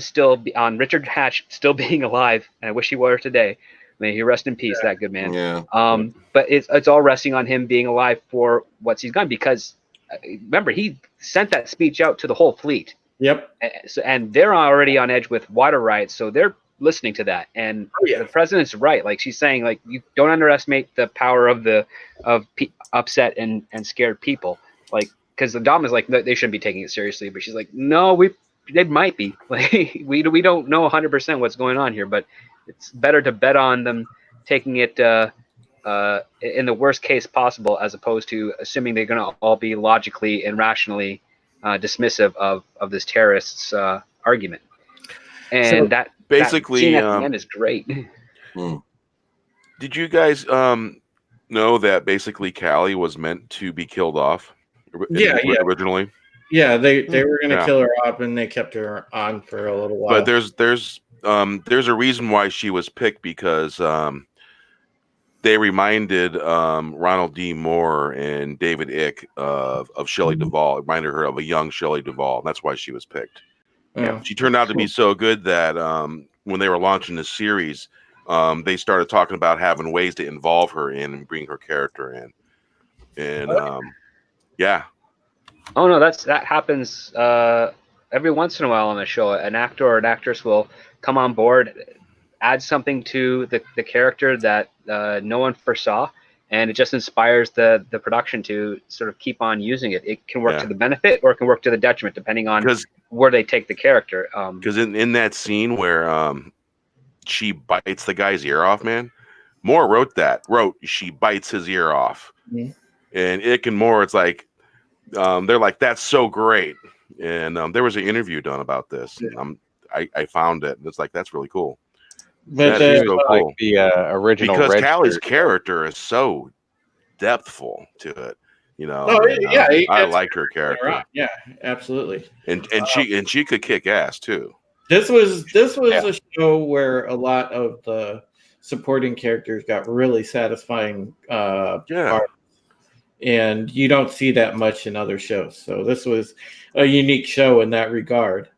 on Richard Hatch still being alive. And I wish he were today. May he rest in peace, that good man. Yeah. But it's all resting on him being alive for what he's done, because remember, he sent that speech out to the whole fleet. Yep. And they're already on edge with water riots, so they're listening to that. And the president's right. Like she's saying, like, you don't underestimate the power of upset and scared people. Like, because the Dom is like, no, they shouldn't be taking it seriously, but she's like, no, they might be. Like we don't know 100% what's going on here, but it's better to bet on them taking it in the worst case possible, as opposed to assuming they're going to all be logically and rationally dismissive of this terrorist's argument. And so that basically scene at the end is great. Did you guys know that basically Callie was meant to be killed off? Originally. Yeah, they were going to kill her off, and they kept her on for a little while. But there's a reason why she was picked, because they reminded Ronald D. Moore and David Icke of Shelley Duvall. It reminded her of a young Shelley Duvall. That's why she was picked. Yeah. She turned out to be so good that when they were launching this series, they started talking about having ways to involve her in and bring her character in. And yeah. Oh no, that happens every once in a while on a show. An actor or an actress will come on board, add something to the character that no one foresaw, and it just inspires the production to sort of keep on using it. It can work to the benefit, or it can work to the detriment, depending on where they take the character. Because in that scene where she bites the guy's ear off, man, Moore wrote she bites his ear off. And Icke and Moore, it's like, they're like, "That's so great." And there was an interview done about this, and I found it. And it's like, that's really cool. But That is so like cool. the original Because Red Callie's shirt. character is so depthful to it, Oh, yeah, I like her character, yeah, absolutely. and she could kick ass too. This was Yeah. a show where a lot of the supporting characters got really satisfying parts, and you don't see that much in other shows. So this was a unique show in that regard.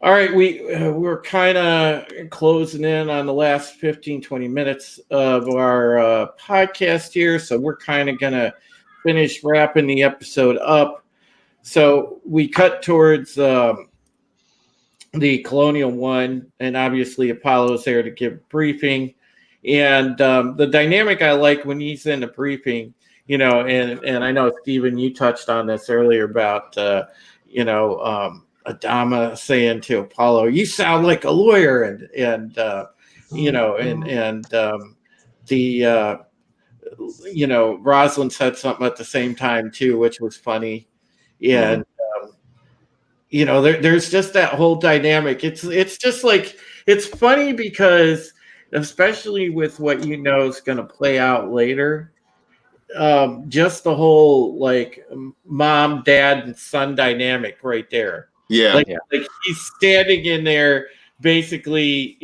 All right, we're kind of closing in on the last 15, 20 minutes of our podcast here. So we're kind of going to finish wrapping the episode up. So we cut towards the Colonial One, and obviously Apollo's there to give a briefing. And the dynamic I like when he's in a briefing, and I know, Stephen, you touched on this earlier about, Adama saying to Apollo, "You sound like a lawyer," and Rosalind said something at the same time too, which was funny, and there's just that whole dynamic. It's just like, it's funny because, especially with what is going to play out later. Just the whole like mom, dad, and son dynamic right there. Yeah. Like he's standing in there, basically,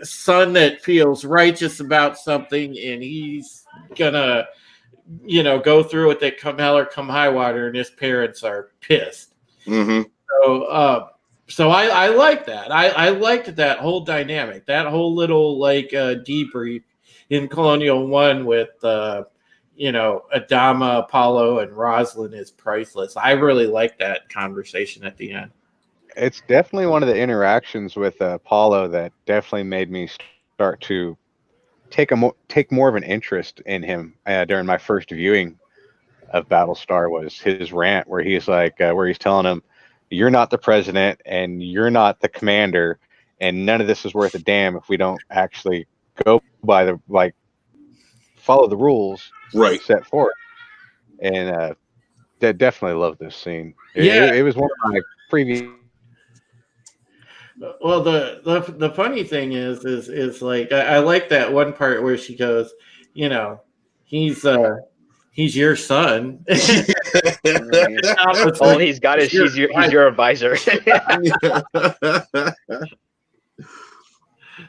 son that feels righteous about something, and he's gonna, go through it, that come hell or come high water, and his parents are pissed. Mm-hmm. So I like that. I liked that whole dynamic, that whole little debrief in Colonial One with Adama, Apollo, and Rosalind is priceless. I really like that conversation at the end. It's definitely one of the interactions with Apollo that definitely made me start to take more of an interest in him during my first viewing of Battlestar. Was his rant where he's like, where he's telling him, "You're not the president and you're not the commander, and none of this is worth a damn if we don't actually go by the follow the rules set forth." And definitely love this scene. It was one of my previous. Well, the funny thing is like, I like that one part where she goes, he's your son. All he's got is he's your advisor.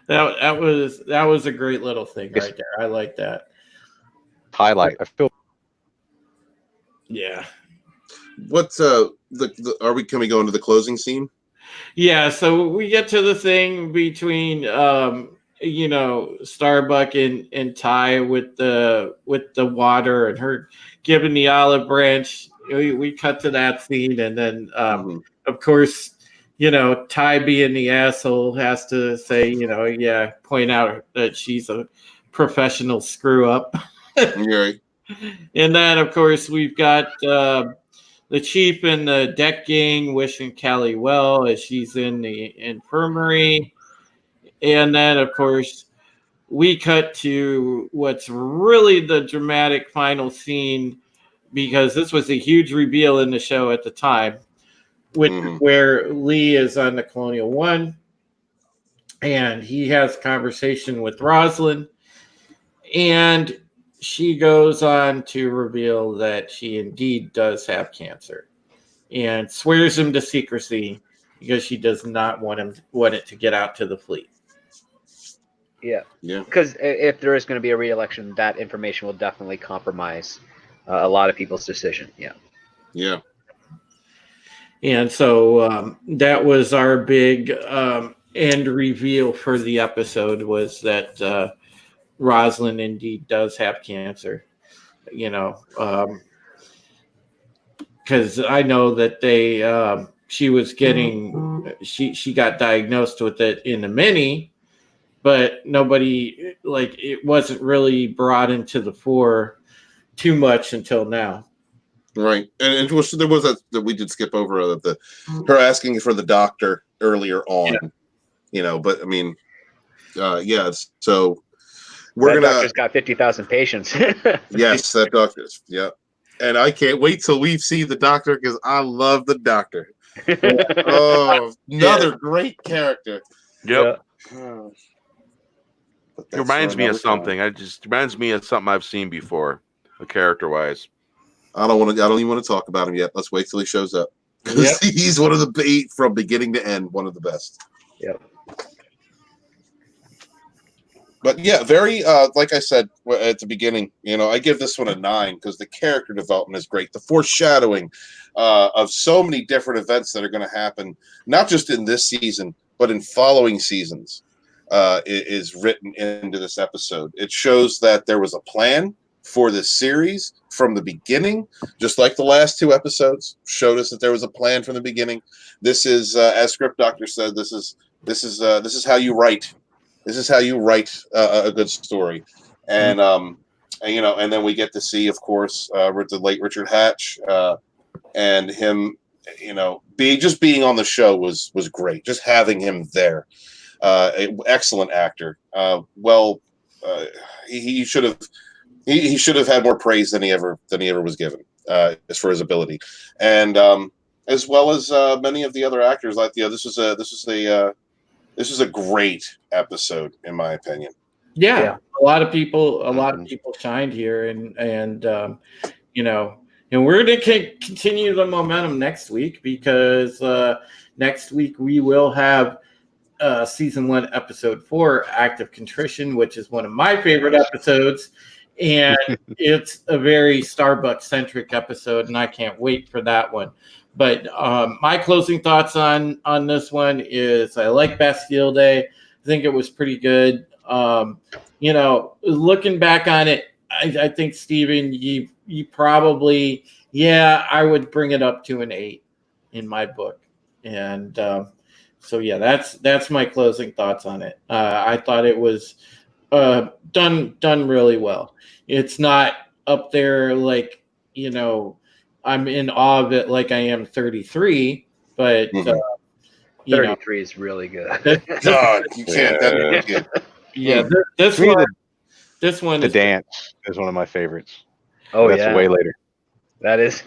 That was a great little thing right there. I like that highlight. I feel. Yeah. What's are we going to the closing scene? Yeah, so we get to the thing between Starbuck and Ty with the water and her giving the olive branch. We cut to that scene, and then of course, Ty, being the asshole, has to say, point out that she's a professional screw up. Right. And then of course we've got the chief and the deck gang wishing Callie well as she's in the infirmary. And then, of course, we cut to what's really the dramatic final scene, because this was a huge reveal in the show at the time, where Lee is on the Colonial One, and he has a conversation with Rosalind, and she goes on to reveal that she indeed does have cancer, and swears him to secrecy because she does not want it to get out to the fleet. Yeah. Because if there is going to be a re-election, that information will definitely compromise a lot of people's decision. Yeah. And so that was our big end reveal for the episode, was that Rosalind indeed does have cancer, because I know that she was getting, she got diagnosed with it in the mini, but nobody, it wasn't really brought into the fore too much until now. Right. And there was that we did skip over her asking for the doctor earlier on, but I mean, so We're That gonna doctor's got 50,000 patients. yes, that doctor. Yeah, and I can't wait till we see the doctor because I love the doctor. Oh, another great character. Yep. Oh, but It that's for reminds me of another time. something. Reminds me of something I've seen before, character wise. I don't even want to talk about him yet. Let's wait till he shows up. Yep. He's one of the from beginning to end, one of the best. Yep. But yeah, very like I said at the beginning, I give this one a 9 because the character development is great. The foreshadowing of so many different events that are going to happen, not just in this season, but in following seasons, is written into this episode. It shows that there was a plan for this series from the beginning, just like the last 2 episodes showed us that there was a plan from the beginning. This is, as Script Doctor said, this is how you write. This is how you write a good story, and and then we get to see, of course, the late Richard Hatch, and him, being on the show was great. Just having him there, excellent actor. He should have he should have had more praise than he ever was given, as for his ability, and as well as many of the other actors. Like this is a great episode, in my opinion. Yeah. A lot of people shined here, and we're going to continue the momentum next week because next week we will have season 1, episode 4, Act of Contrition, which is one of my favorite episodes, and it's a very Starbucks centric episode, and I can't wait for that one. But my closing thoughts on this one is I like Bastille Day. I think it was pretty good. Looking back on it, I think, Steven, you probably, I would bring it up to an 8 in my book. And so, that's my closing thoughts on it. I thought it was done really well. It's not up there like, I'm in awe of it like I am 33, but 33 is really good. God, you can't. This one The is dance is one of my favorites. Oh, that's way later. That is.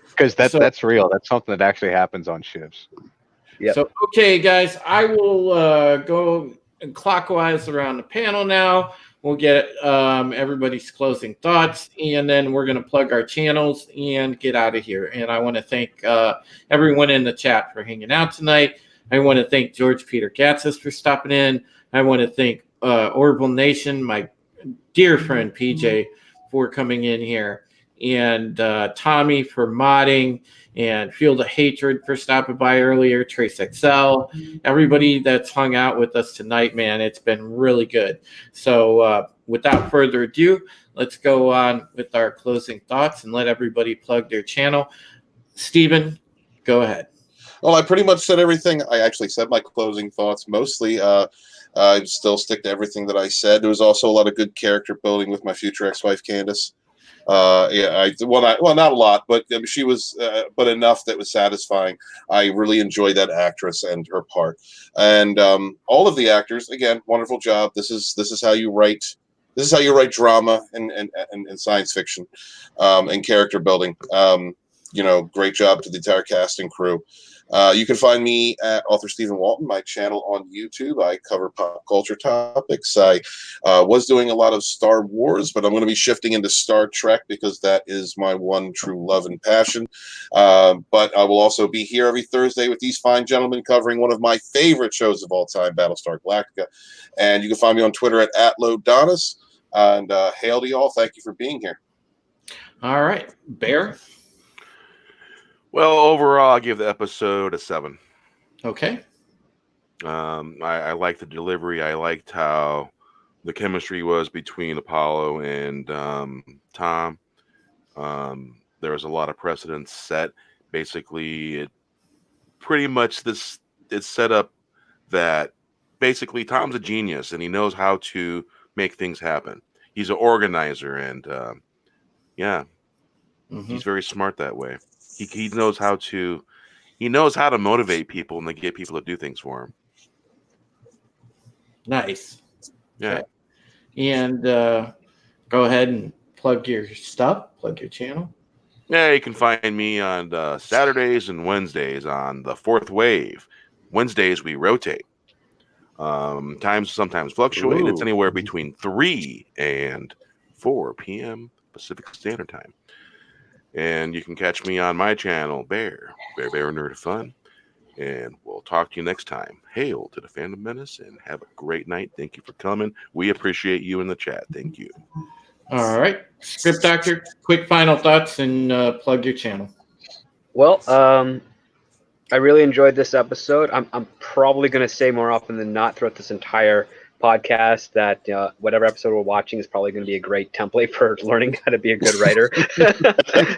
Because that's real. That's something that actually happens on ships. Yep. So, okay, guys, I will go clockwise around the panel now. We'll get everybody's closing thoughts, and then we're going to plug our channels and get out of here. And I want to thank everyone in the chat for hanging out tonight. I want to thank George Peter Gatsis for stopping in. I want to thank Orville Nation, my dear friend PJ, for coming in here, and Tommy for modding, and Field of Hatred for stopping by earlier, Trace XL, everybody that's hung out with us tonight, man. It's been really good. So without further ado, let's go on with our closing thoughts and let everybody plug their channel. Steven, go ahead. Well, I pretty much said everything. I actually said my closing thoughts mostly. I still stick to everything that I said. There was also a lot of good character building with my future ex-wife, Candace. Not a lot, but she was, but enough that was satisfying. I really enjoyed that actress and her part, and all of the actors. Again, wonderful job. This is how you write. This is how you write drama and science fiction, and character building. Great job to the entire cast and crew. You can find me at Author Stephen Walton, my channel on YouTube. I cover pop culture topics. I was doing a lot of Star Wars, but I'm going to be shifting into Star Trek because that is my one true love and passion. But I will also be here every Thursday with these fine gentlemen covering one of my favorite shows of all time, Battlestar Galactica. And you can find me on Twitter at @LoDonis. And hail to y'all. Thank you for being here. All right. Bear? Well, overall, I'll give the episode a 7. Okay. I liked the delivery. I liked how the chemistry was between Apollo and Tom. There was a lot of precedents set. Basically, it's set up that basically Tom's a genius and he knows how to make things happen. He's an organizer, and he's very smart that way. He knows how to motivate people and to get people to do things for him. Nice. Yeah. Okay. and go ahead and plug your stuff, plug your channel. Yeah, you can find me on Saturdays and Wednesdays on the Fourth Wave. Wednesdays we rotate. Times sometimes fluctuate. It's Ooh. anywhere between 3 and 4 p.m. Pacific Standard Time. And you can catch me on my channel, Bear Nerd of Fun. And we'll talk to you next time. Hail to the Fandom Menace and have a great night. Thank you for coming. We appreciate you in the chat. Thank you. All right. Script Doctor, quick final thoughts and plug your channel. Well, I really enjoyed this episode. I'm probably going to say more often than not throughout this entire podcast that whatever episode we're watching is probably going to be a great template for learning how to be a good writer. So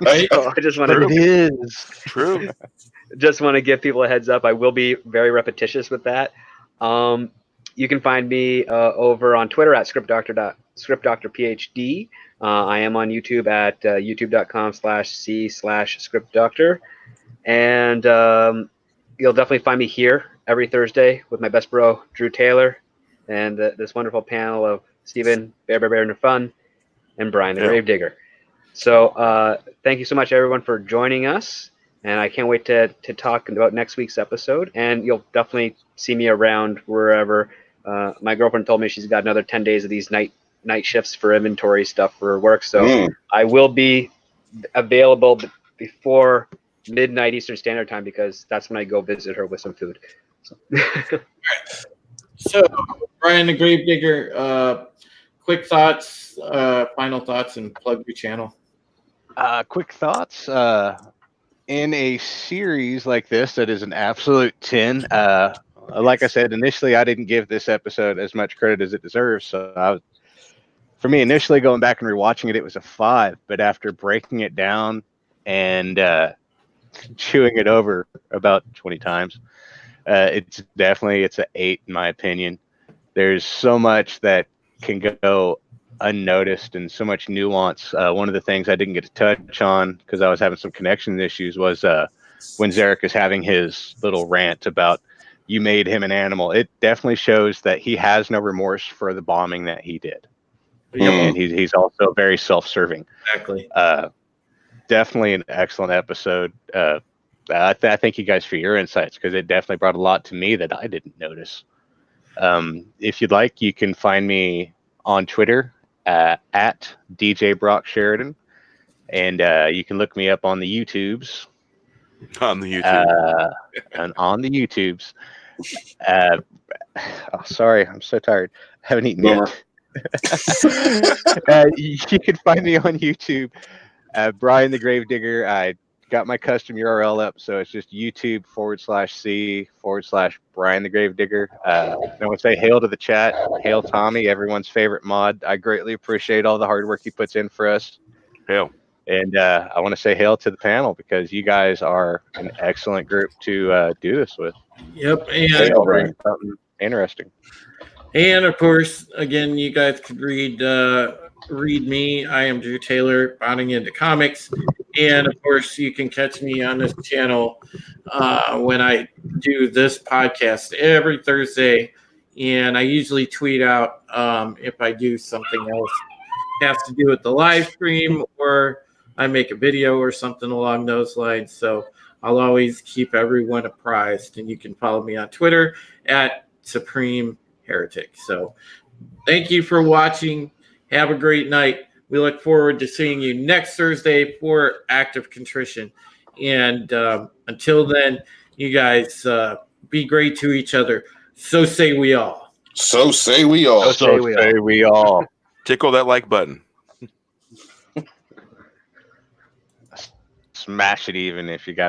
I just want It to is. True. just want to give people a heads up. I will be very repetitious with that. You can find me over on Twitter at scriptdoctorphd. I am on YouTube at youtube.com/c/scriptdoctor. And you'll definitely find me here every Thursday with my best bro, Drew Taylor, and this wonderful panel of Stephen, Bear and Fun, and Brian the Gravedigger. So thank you so much, everyone, for joining us. And I can't wait to talk about next week's episode. And you'll definitely see me around wherever. My girlfriend told me she's got another 10 days of these night shifts for inventory stuff for work. So I will be available before midnight Eastern Standard Time because that's when I go visit her with some food. So Brian the Gravedigger, quick thoughts, final thoughts, and plug your channel. Quick thoughts. In a series like this that is an absolute 10, like I said, initially I didn't give this episode as much credit as it deserves. So for me, initially going back and rewatching it, it was a 5. But after breaking it down and chewing it over about 20 times, it's an 8 in my opinion. There's so much that can go unnoticed and so much nuance. One of the things I didn't get to touch on because I was having some connection issues was when Zarek is having his little rant about you made him an animal. It definitely shows that he has no remorse for the bombing that he did. And he's also very self-serving. Exactly. Definitely an excellent episode. I thank you guys for your insights because it definitely brought a lot to me that I didn't notice. If you'd like, you can find me on Twitter at DJ Brock Sheridan, and you can look me up on the YouTubes. On the YouTube. And on the YouTubes. Sorry, I'm so tired. I haven't eaten yet. You can find me on YouTube, Brian the Gravedigger. I got my custom URL up, so it's just YouTube/C/Brian the Gravedigger. I want to say hail to the chat, hail Tommy, everyone's favorite mod. I greatly appreciate all the hard work he puts in for us. Hail. And I want to say hail to the panel because you guys are an excellent group to do this with. Yep. Something interesting. And of course, again, you guys could read me. I am Drew Taylor, Bonding into Comics. And of course, you can catch me on this channel when I do this podcast every Thursday. And I usually tweet out if I do something else that has to do with the live stream or I make a video or something along those lines. So I'll always keep everyone apprised. And you can follow me on Twitter at Supreme Heretic. So thank you for watching. Have a great night. We look forward to seeing you next Thursday for Act of Contrition. And until then, you guys be great to each other. So say we all. So say we all. So say we all. Tickle that like button. Smash it even if you got